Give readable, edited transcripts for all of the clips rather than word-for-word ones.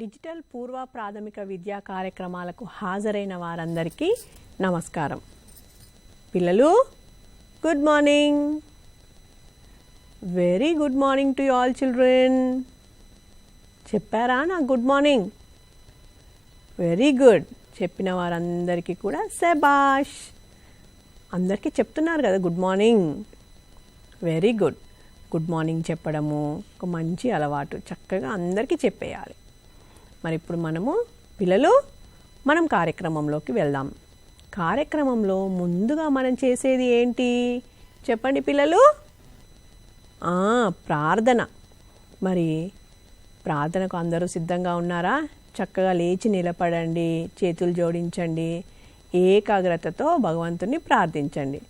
Digital పూర్వ ప్రాథమిక విద్యా కార్యక్రమాలకు హాజరైన వారందరికీ నమస్కారం. పిల్లలు, good morning. Very good morning to all children. చెప్పారా నా గుడ్ మార్నింగ్? Very good. చెప్పిన వారందరికీ కూడా శభాష్. అందరికీ చెప్తున్నారు కదా good morning. Very good. Good morning చెప్పడము ఒక మంచి అలవాటు. చక్కగా అందరికీ చెప్పేయాలి. మరి ఇప్పుడు మనం కార్యక్రమంలోకి వెళ్దాం. కార్యక్రమంలో ముందుగా మనం చేసేది ఏంటి చెప్పండి పిల్లలు? ప్రార్థన. మరి ప్రార్థనకు అందరూ సిద్ధంగా ఉన్నారా? చక్కగా లేచి నిలబడండి, చేతులు జోడించండి, ఏకాగ్రతతో భగవంతుని ప్రార్థించండి.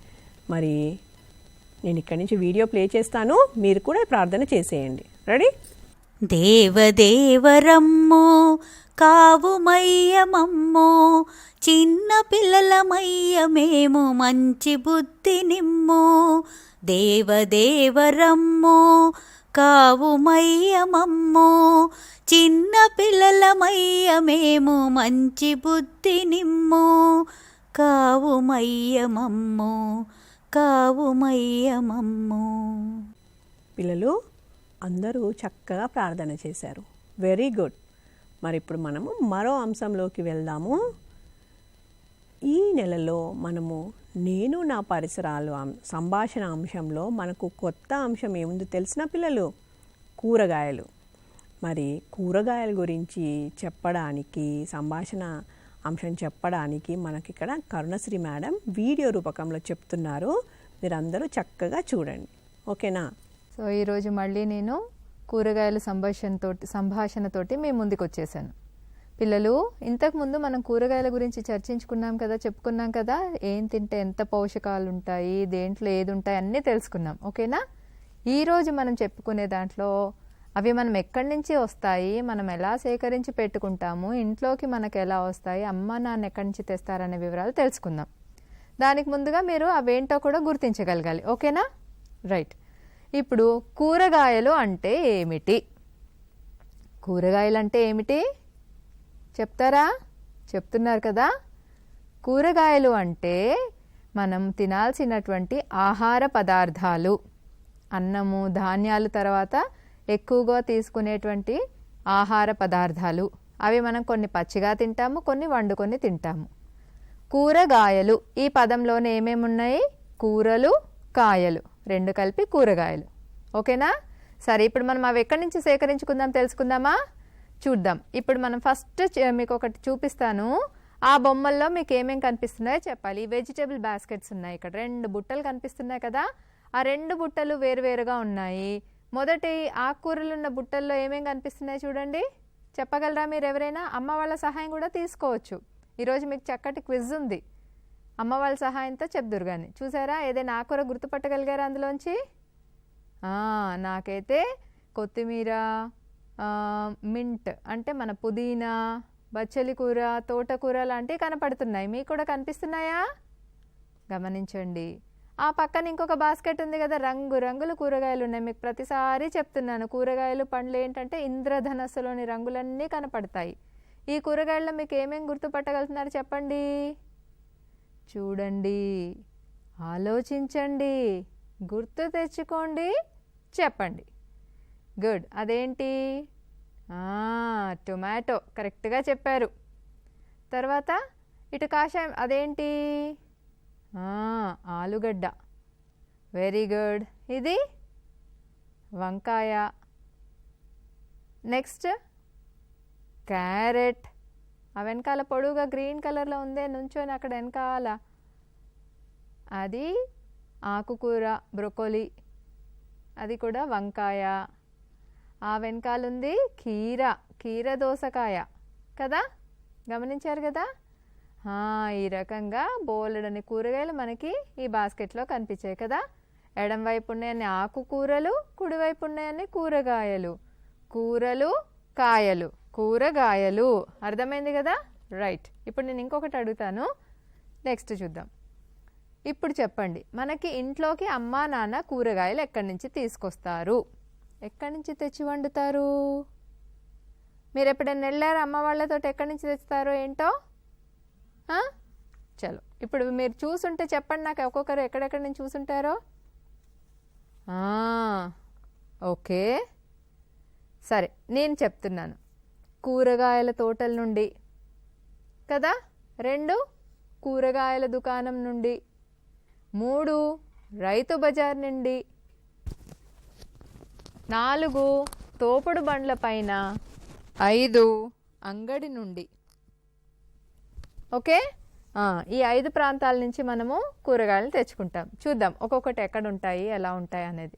మరి నేను ఇక్కడి నుంచి వీడియో ప్లే చేస్తాను, మీరు కూడా ప్రార్థన చేసేయండి. రెడీ? దేవదేవరమ్మో కావుమయ్యమమ్మో, చిన్న పిల్లలమయ్య మేము మంచి బుద్ధి నిమ్మో. దేవదేవరమ్మో కావుమయ్యమమ్మో, చిన్న పిల్లలమయ్య మేము మంచి బుద్ధి నిమ్మో. కావుమయ్యమమ్మో కావుమయ్యమమ్మో. పిల్లలు అందరూ చక్కగా ప్రార్థన చేశారు. Very good. మరి ఇప్పుడు మనము మరో అంశంలోకి వెళ్దాము. ఈ నెలలో మనము నేను నా పరిసరాలు సంభాషణ అంశంలో మనకు కొత్త అంశం ఏముందో తెలిసిన పిల్లలు? కూరగాయలు. మరి కూరగాయల గురించి చెప్పడానికి, సంభాషణ అంశం చెప్పడానికి మనకి ఇక్కడ కరుణశ్రీ మేడం వీడియో రూపకంలో చెప్తున్నారు. మీరందరూ చక్కగా చూడండి. ఓకేనా? సో ఈరోజు మళ్ళీ నేను కూరగాయల సంభాషణతోటి మీ ముందుకు వచ్చేసాను. పిల్లలు, ఇంతకుముందు మనం కూరగాయల గురించి చర్చించుకున్నాం కదా, చెప్పుకున్నాం కదా, ఏం తింటే ఎంత పోషకాలు ఉంటాయి, దేంట్లో ఏది ఉంటాయి అన్నీ తెలుసుకున్నాం. ఓకేనా? ఈరోజు మనం చెప్పుకునే దాంట్లో అవి మనం ఎక్కడి నుంచి వస్తాయి, మనం ఎలా సేకరించి పెట్టుకుంటాము, ఇంట్లోకి మనకు ఎలా వస్తాయి, అమ్మ నాన్న ఎక్కడి నుంచి తెస్తారనే వివరాలు తెలుసుకుందాం. దానికి ముందుగా మీరు అవేంటో కూడా గుర్తించగలగాలి. ఓకేనా? రైట్. ఇప్పుడు కూరగాయలు అంటే ఏమిటి? కూరగాయలు అంటే ఏమిటి చెప్తారా? చెప్తున్నారు కదా. కూరగాయలు అంటే మనం తినాల్సినటువంటి ఆహార పదార్థాలు. అన్నము, ధాన్యాలు తర్వాత ఎక్కువగా తీసుకునేటువంటి ఆహార పదార్థాలు. అవి మనం కొన్ని పచ్చిగా తింటాము, కొన్ని వండుకొని తింటాము. కూరగాయలు ఈ పదంలోనే ఏమేమి ఉన్నాయి? కూరలు, కాయలు రెండు కలిపి కూరగాయలు. ఓకేనా? సరే, ఇప్పుడు మనం అవి ఎక్కడి నుంచి సేకరించుకుందాం తెలుసుకుందామా? చూద్దాం. ఇప్పుడు మనం ఫస్ట్ మీకు ఒకటి చూపిస్తాను. ఆ బొమ్మల్లో మీకు ఏమేమి కనిపిస్తున్నాయో చెప్పాలి. వెజిటేబుల్ బాస్కెట్స్ ఉన్నాయి. ఇక్కడ 2 బుట్టలు కనిపిస్తున్నాయి కదా. ఆ 2 బుట్టలు వేరువేరుగా ఉన్నాయి. మొదటి ఆకుకూరలు ఉన్న బుట్టల్లో ఏమేమి కనిపిస్తున్నాయి చూడండి. చెప్పగలరా మీరు ఎవరైనా? అమ్మ వాళ్ళ సహాయం కూడా తీసుకోవచ్చు. ఈరోజు మీకు చక్కటి క్విజ్ ఉంది. అమ్మ వాళ్ళ సహాయంతో చెప్దురు కానీ. చూసారా? ఏదైనా ఆకుకూర గుర్తుపట్టగలిగారా అందులోంచి? నాకైతే కొత్తిమీర, మింట్ అంటే మన పుదీనా, బచ్చలి కూర, తోటకూర లాంటివి కనపడుతున్నాయి. మీకు కూడా కనిపిస్తున్నాయా? గమనించండి. ఆ పక్కన ఇంకొక బాస్కెట్ ఉంది కదా, రంగు రంగుల కూరగాయలు ఉన్నాయి. మీకు ప్రతిసారి చెప్తున్నాను, కూరగాయలు పండ్లు ఏంటంటే ఇంద్రధనస్సులోని రంగులన్నీ కనపడతాయి. ఈ కూరగాయల్లో మీకు ఏమేమి గుర్తుపట్టగలుగుతున్నారు చెప్పండి. చూడండి, ఆలోచించండి, గుర్తు తెచ్చుకోండి, చెప్పండి. గుడ్. అదేంటి? టొమాటో. కరెక్ట్గా చెప్పారు. తర్వాత ఇటు కాషాయం. అదేంటి? ఆలుగడ్డ. Very good. ఇది వంకాయ. Next carrot. ఆ వెనకాల పొడుగుగా గ్రీన్ కలర్లో ఉందే నుంచొని అక్కడ వెనకాల, అది ఆకుకూర, బ్రొకోలీ. అది కూడా వంకాయ. ఆ వెనకాల ఉంది కీర దోసకాయ కదా. గమనించారు కదా. ఈ రకంగా బోలెడని కూరగాయలు మనకి ఈ బాస్కెట్లో కనిపించాయి కదా. ఎడం వైపు ఉన్నాయని ఆకుకూరలు, కుడివైపు ఉన్నాయని కూరగాయలు. కూరలు, కాయలు, కూరగాయలు. అర్థమైంది కదా. రైట్. ఇప్పుడు నేను ఇంకొకటి అడుగుతాను, నెక్స్ట్ చూద్దాం. ఇప్పుడు చెప్పండి, మనకి ఇంట్లోకి అమ్మా నాన్న కూరగాయలు ఎక్కడి నుంచి తీసుకొస్తారు? ఎక్కడి నుంచి తెచ్చి వండుతారు? మీరు ఎప్పుడైనా వెళ్ళారో అమ్మ వాళ్ళతో ఎక్కడి నుంచి తెస్తారో ఏంటో? చలో ఇప్పుడు మీరు చూసుంటే చెప్పండి నాకు, ఒక్కొక్కరు ఎక్కడెక్కడి నుంచి చూసుంటారో. ఓకే సరే, నేను చెప్తున్నాను. కూరగాయల తోటల నుండి కదా, 2 కూరగాయల దుకాణం నుండి, 3 రైతు బజార్ నుండి, 4 తోపుడు బండ్ల పైన, 5 అంగడి నుండి. ఓకే, ఈ 5 ప్రాంతాల నుంచి మనము కూరగాయలు తెచ్చుకుంటాం. చూద్దాం ఒక్కొక్కటి ఎక్కడ ఉంటాయి, ఎలా ఉంటాయి అనేది.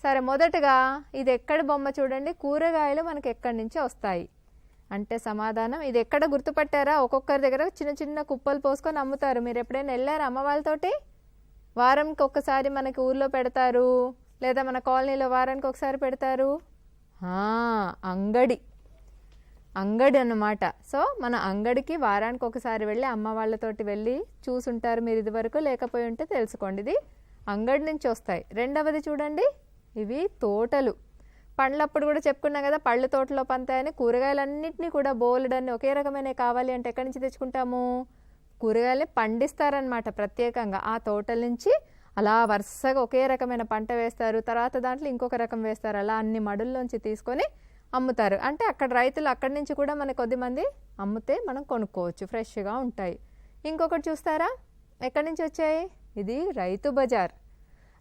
సరే, మొదటగా ఇది ఎక్కడి బొమ్మ చూడండి. కూరగాయలు మనకి ఎక్కడి నుంచి వస్తాయి అంటే సమాధానం ఇది ఎక్కడ గుర్తుపట్టారా? ఒక్కొక్కరి దగ్గర చిన్న చిన్న కుప్పలు పోసుకొని అమ్ముతారు. మీరు ఎప్పుడైనా వెళ్ళారా అమ్మ వాళ్ళతోటి? వారానికి ఒక్కసారి మనకి ఊర్లో పెడతారు, లేదా మన కాలనీలో వారానికి ఒకసారి పెడతారు. అంగడి అన్నమాట. సో మన అంగడికి వారానికి ఒకసారి వెళ్ళి అమ్మ వాళ్ళతోటి వెళ్ళి చూసుంటారు మీరు ఇదివరకు, లేకపోయి ఉంటే తెలుసుకోండి. ఇది అంగడి నుంచి వస్తాయి. రెండవది చూడండి, ఇవి తోటలు. పండ్లప్పుడు కూడా చెప్పుకున్నాం కదా, పళ్ళు తోటలో పంతాయని. కూరగాయలన్నింటినీ కూడా బోలెడన్ని ఒకే రకమైన కావాలి అంటే ఎక్కడి నుంచి తెచ్చుకుంటాము? కూరగాయలు పండిస్తారనమాట ప్రత్యేకంగా. ఆ తోటల నుంచి అలా వరుసగా ఒకే రకమైన పంట వేస్తారు, తర్వాత దాంట్లో ఇంకొక రకం వేస్తారు. అలా అన్ని మడుల్లోంచి తీసుకొని అమ్ముతారు. అంటే అక్కడ రైతులు అక్కడి నుంచి కూడా మన కొద్దిమంది అమ్మితే మనం కొనుక్కోవచ్చు, ఫ్రెష్గా ఉంటాయి. ఇంకొకటి చూస్తారా ఎక్కడి నుంచి వచ్చాయి? ఇది రైతు బజార్.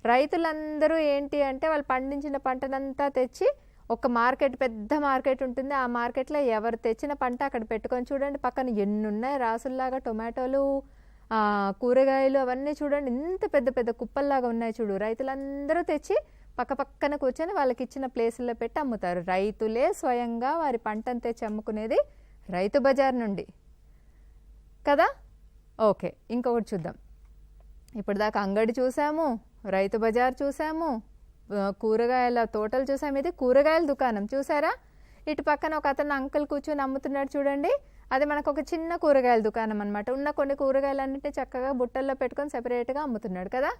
రైతులందరూ ఏంటి అంటే వాళ్ళు పండించిన పంటనంతా తెచ్చి ఒక మార్కెట్, పెద్ద మార్కెట్ ఉంటుంది. ఆ మార్కెట్లో ఎవరు తెచ్చిన పంట అక్కడ పెట్టుకొని చూడండి, పక్కన ఎన్ని ఉన్నాయి రాసుల్లాగా టొమాటోలు, కూరగాయలు అవన్నీ చూడండి, ఇంత పెద్ద పెద్ద కుప్పల్లాగా ఉన్నాయి చూడు. రైతులందరూ తెచ్చి పక్క పక్కన కూర్చొని వాళ్ళకి ఇచ్చిన ప్లేసుల్లో పెట్టి అమ్ముతారు. రైతులే స్వయంగా వారి పంటను తెచ్చి అమ్ముకునేది రైతు బజార్ నుండి కదా. ఓకే, ఇంకొకటి చూద్దాం. ఇప్పుడు దాకా అంగడి చూసాము, రైతు బజార్ చూసాము, కూరగాయల తోటలు చూసాము. ఇది కూరగాయల దుకాణం చూసారా? ఇటు పక్కన ఒక అతను అంకుల్ కూర్చొని అమ్ముతున్నాడు చూడండి, అది మనకు ఒక చిన్న కూరగాయల దుకాణం అనమాట. ఉన్న కొన్ని కూరగాయలన్నింటినీ చక్కగా బుట్టల్లో పెట్టుకొని సెపరేట్గా అమ్ముతున్నాడు కదా.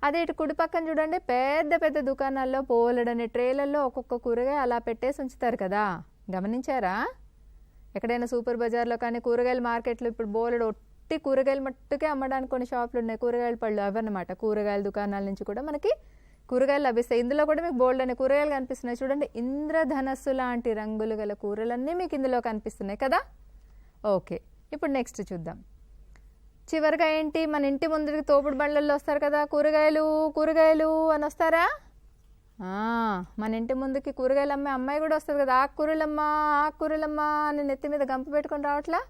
అదే ఇటు కుడి పక్కన చూడండి, పెద్ద పెద్ద దుకాణాల్లో పోలడని ట్రేలల్లో ఒక్కొక్క కూరగాయ అలా పెట్టేసి ఉంచుతారు కదా, గమనించారా? ఎక్కడైనా సూపర్ బజార్లో కానీ కూరగాయల మార్కెట్లో ఇప్పుడు బోలెడు ఒట్టి కూరగాయలు మట్టుకే అమ్మడానికి కొన్ని షాపులు ఉన్నాయి, కూరగాయల పళ్ళు అవన్నమాట. కూరగాయల దుకాణాల నుంచి కూడా మనకి కూరగాయలు లభిస్తాయి. ఇందులో కూడా మీకు బోల్డ్ అనే కూరగాయలు కనిపిస్తున్నాయి చూడండి. ఇంద్రధనస్సు లాంటి రంగులు గల కూరలన్నీ మీకు ఇందులో కనిపిస్తున్నాయి కదా. ఓకే, ఇప్పుడు నెక్స్ట్ చూద్దాం. చివరిగా ఏంటి, మన ఇంటి ముందుకి తోపుడు బండ్లలో వస్తారు కదా, కూరగాయలు అని వస్తారా? మన ఇంటి ముందుకి కూరగాయలు అమ్మే అమ్మాయి కూడా వస్తుంది కదా, ఆకుకూరలమ్మా అని నెత్తి మీద గంప పెట్టుకొని రావట్లా?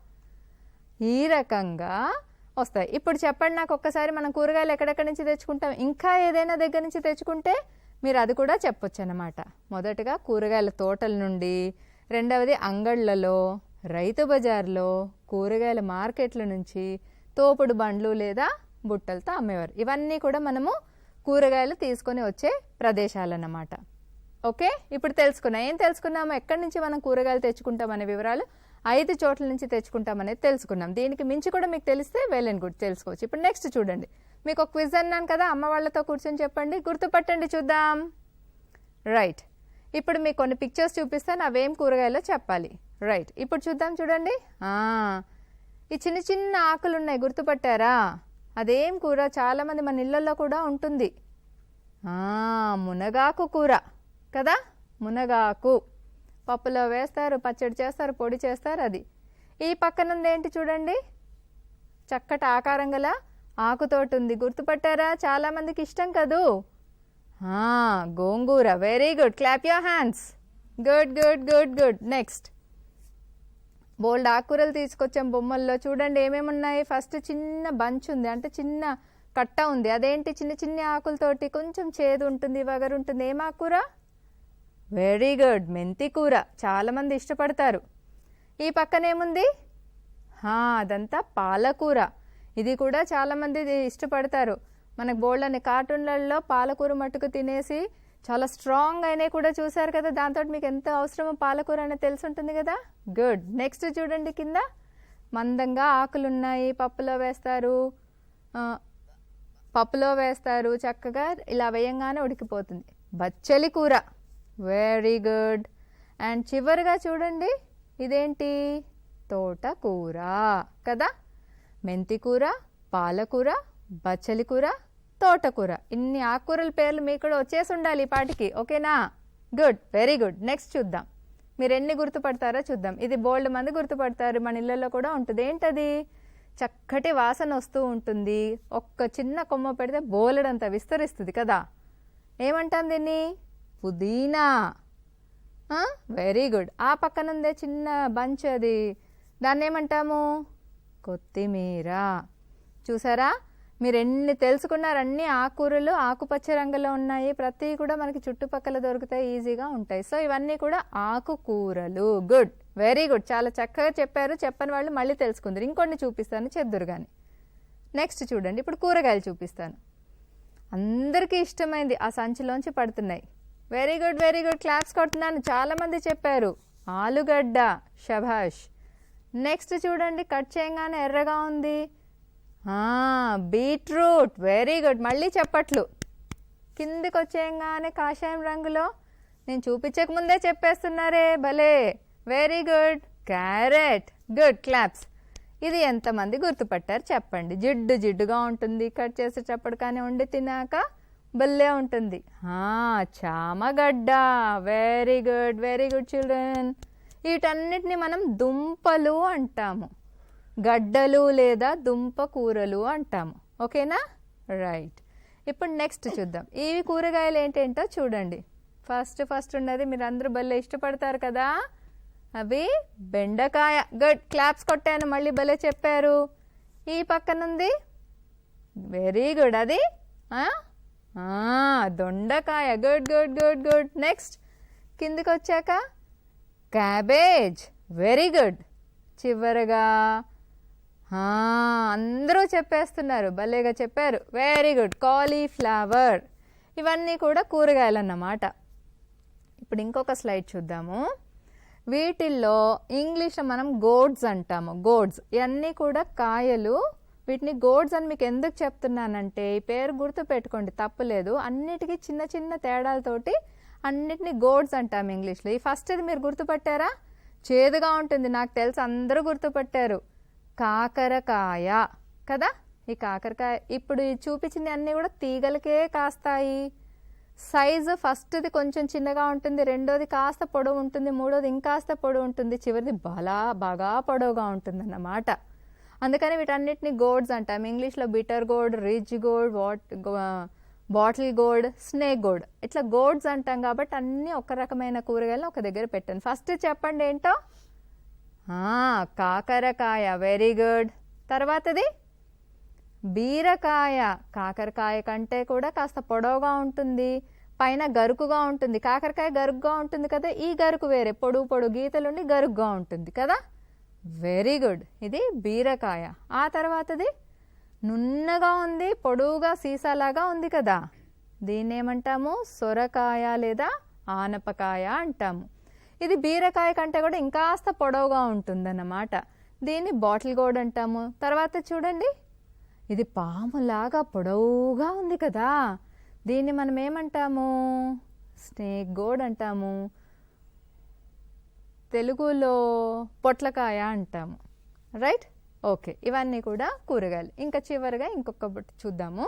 ఈ రకంగా వస్తాయి. ఇప్పుడు చెప్పండి నాకు ఒక్కసారి, మనం కూరగాయలు ఎక్కడెక్కడి నుంచి తెచ్చుకుంటాం? ఇంకా ఏదైనా దగ్గర నుంచి తెచ్చుకుంటే మీరు అది కూడా చెప్పొచ్చు అన్నమాట. మొదటగా కూరగాయల తోటల నుండి, రెండవది అంగళ్ళలో, రైతు బజార్లో, కూరగాయల మార్కెట్ల నుంచి, తోపుడు బండ్లు లేదా బుట్టలతో అమ్మేవారు. ఇవన్నీ కూడా మనము కూరగాయలు తీసుకొని వచ్చే ప్రదేశాలన్నమాట. ఓకే, ఇప్పుడు తెలుసుకున్నాం. ఏం తెలుసుకున్నాము? ఎక్కడి నుంచి మనం కూరగాయలు తెచ్చుకుంటాం అనే వివరాలు 5 చోట్ల నుంచి తెచ్చుకుంటాం అనేది తెలుసుకున్నాం. దీనికి మించి కూడా మీకు తెలిస్తే వెల్ అండ్ గుడ్, తెలుసుకోవచ్చు. ఇప్పుడు నెక్స్ట్ చూడండి, మీకు ఒక క్విజ్ అన్నాను కదా, అమ్మ వాళ్ళతో కూర్చొని చెప్పండి, గుర్తుపట్టండి, చూద్దాం. రైట్, ఇప్పుడు మీకు కొన్ని పిక్చర్స్ చూపిస్తాను, అవేం కూరగాయలో చెప్పాలి. రైట్, ఇప్పుడు చూద్దాం. చూడండి, ఈ చిన్న చిన్న ఆకులు ఉన్నాయి, గుర్తుపట్టారా? అదేం కూర? చాలామంది మన ఇళ్ళల్లో కూడా ఉంటుంది. మునగాకు కూర కదా. మునగాకు పప్పులో వేస్తారు, పచ్చడి చేస్తారు, పొడి చేస్తారు. అది ఈ పక్కన ఉంది ఏంటి చూడండి, చక్కటి ఆకారం గల ఆకుతోటి ఉంది, గుర్తుపట్టారా? చాలామందికి ఇష్టం కదూ. గోంగూర. Very good, clap your hands. Good good good good. Next, బోల్డ్ ఆకుకూరలు తీసుకొచ్చాం బొమ్మల్లో. చూడండి ఏమేమి ఉన్నాయి. ఫస్ట్ చిన్న బంచ్ ఉంది, అంటే చిన్న కట్ట ఉంది. అదేంటి? చిన్న చిన్న ఆకులతోటి కొంచెం చేదు ఉంటుంది, వగరు ఉంటుంది. ఏం ఆకుకూర? వెరీ గుడ్, మెంతి కూర. చాలామంది ఇష్టపడతారు. ఈ పక్కన ఏముంది? అదంతా పాలకూర. ఇది కూడా చాలామంది ఇష్టపడతారు. మనకు బోల్డ్ అనే కార్టూన్లలో పాలకూర మట్టుకు తినేసి చాలా స్ట్రాంగ్ అయినా కూడా చూసారు కదా. దాంతో మీకు ఎంత అవసరమో పాలకూర అనేది తెలిసి ఉంటుంది కదా. గుడ్. నెక్స్ట్ చూడండి, కింద మందంగా ఆకులు ఉన్నాయి, పప్పులో వేస్తారు చక్కగా. ఇలా వేయంగానే ఉడికిపోతుంది. బచ్చలి కూర. Very good. అండ్ చివరిగా చూడండి, ఇదేంటి? తోటకూర కదా. మెంతికూర, పాలకూర, బచ్చలి కూర, తోటకూర, ఇన్ని ఆకుకూరల పేర్లు మీకు కూడా వచ్చేసి ఉండాలి ఈ పాటికి. ఓకేనా? Good, very good. నెక్స్ట్ చూద్దాం, మీరు ఎన్ని గుర్తుపడతారో చూద్దాం. ఇది బోల్డ్ మంది గుర్తుపడతారు, మన ఇళ్ళల్లో కూడా ఉంటుంది. ఏంటది? చక్కటి వాసన వస్తూ ఉంటుంది, ఒక్క చిన్న కొమ్మ పెడితే బోలెడంత విస్తరిస్తుంది కదా. ఏమంటాం దీన్ని? పుదీనా. Very good. ఆ పక్కన ఉందే చిన్న బంచ్, అది దాన్ని ఏమంటాము? కొత్తిమీర. చూసారా, మీరు ఎన్ని తెలుసుకున్నారు? అన్ని ఆకుకూరలు ఆకుపచ్చ రంగులో ఉన్నాయి, ప్రతి కూడా మనకి చుట్టుపక్కల దొరుకుతాయి, ఈజీగా ఉంటాయి. సో ఇవన్నీ కూడా ఆకుకూరలు. గుడ్, వెరీ గుడ్, చాలా చక్కగా చెప్పారు. చెప్పని వాళ్ళు మళ్ళీ తెలుసుకుందరు. ఇంకొన్ని చూపిస్తాను, చెద్దురు కానీ. నెక్స్ట్ చూడండి, ఇప్పుడు కూరగాయలు చూపిస్తాను. అందరికీ ఇష్టమైంది ఆ సంచిలోంచి పడుతున్నాయి. Very good, very good, claps కొడుతున్నాను. చాలామంది చెప్పారు ఆలుగడ్డ. శభాష్. నెక్స్ట్ చూడండి, కట్ చేయగానే ఎర్రగా ఉంది, బీట్రూట్. వెరీ గుడ్, మళ్ళీ చెప్పట్లు. కిందికి వచ్చేయంగానే కాషాయం రంగులో, నేను చూపించక ముందే చెప్పేస్తున్నారే, భలే. Very good, carrot. Good, claps. ఇది ఎంతమంది గుర్తుపట్టారు చెప్పండి? జిడ్డు జిడ్డుగా ఉంటుంది, కట్ చేసేటప్పుడు కానీ వండి తినాక భలే ఉంటుంది. చామగడ్డ. Very good, very good children. వీటన్నిటిని మనం దుంపలు అంటాము, గడ్డలు లేదా దుంప కూరలు అంటాము. ఓకేనా? రైట్. ఇప్పుడు నెక్స్ట్ చూద్దాం, ఇవి కూరగాయలు ఏంటేంటో చూడండి. ఫస్ట్ ఉన్నది మీరు అందరూ భలే ఇష్టపడతారు కదా, అవి బెండకాయ. గుడ్, క్లాప్స్ కొట్టాను, మళ్ళీ భలే చెప్పారు. ఈ పక్కనుంది, వెరీ గుడ్, అది దొండకాయ. Good good good good. Next కిందికి వచ్చాక క్యాబేజ్. Very good. చివరగా అందరూ చెప్పేస్తున్నారు, భలేగా చెప్పారు. Very good, cauliflower. ఇవన్నీ కూడా కూరగాయలు అన్నమాట. ఇప్పుడు ఇంకొక స్లైడ్ చూద్దాము. వీటిల్లో ఇంగ్లీష్లో మనం గోడ్స్ అంటాము. గోడ్స్ ఇవన్నీ కూడా కాయలు. వీటిని గోడ్స్ అని మీకు ఎందుకు చెప్తున్నానంటే, ఈ పేరు గుర్తు పెట్టుకోండి, తప్పులేదు. అన్నిటికీ చిన్న చిన్న తేడాలతోటి అన్నిటినీ గోడ్స్ అంటాము ఇంగ్లీష్లో. ఈ ఫస్ట్ ఇది మీరు గుర్తుపట్టారా? చేదుగా ఉంటుంది, నాకు తెలుసు అందరూ గుర్తుపట్టారు. కాకరకాయ కదా. ఈ కాకరకాయ ఇప్పుడు చూపించింది అన్నీ కూడా తీగలకే కాస్తాయి. సైజు ఫస్ట్ది కొంచెం చిన్నగా ఉంటుంది, రెండోది కాస్త పొడవు ఉంటుంది, మూడోది ఇంకాస్త పొడవు ఉంటుంది, చివరిది బాగా పొడవుగా ఉంటుంది అన్నమాట. అందుకని వీటన్నిటిని గోడ్స్ అంటాం ఇంగ్లీష్లో. Bitter gourd, ridge gourd, bottle gourd, snake gourd, ఇట్లా గోడ్స్ అంటాం. కాబట్టి అన్నీ ఒక రకమైన కూరగాయలను ఒక దగ్గర పెట్టాను. ఫస్ట్ చెప్పండి ఏంటో? కాకరకాయ. Very good. తర్వాతది బీరకాయ. కాకరకాయ కంటే కూడా కాస్త పొడవుగా ఉంటుంది, పైన గరుకుగా ఉంటుంది. కాకరకాయ గరుగ్గా ఉంటుంది కదా, ఈ గరుకు వేరే, పొడుగు గీతలుండి గరుగ్గా ఉంటుంది కదా. వెరీ గుడ్, ఇది బీరకాయ. ఆ తర్వాతది నున్నగా ఉంది, పొడవుగా సీసాలాగా ఉంది కదా, దీన్ని ఏమంటాము? సొరకాయ లేదా ఆనపకాయ అంటాము. ఇది బీరకాయ కంటే కూడా ఇంకాస్త పొడవుగా ఉంటుందన్నమాట, దీన్ని బాటిల్ గోడ్ అంటాము. తర్వాత చూడండి, ఇది పాములాగా పొడవుగా ఉంది కదా, దీన్ని మనం ఏమంటాము? స్నేక్ గోడ్ అంటాము, తెలుగులో పొట్లకాయ అంటాము. Right, okay. ఇవన్నీ కూడా కూరగాయలు. ఇంకా చివరిగా ఇంకొకటి చూద్దాము.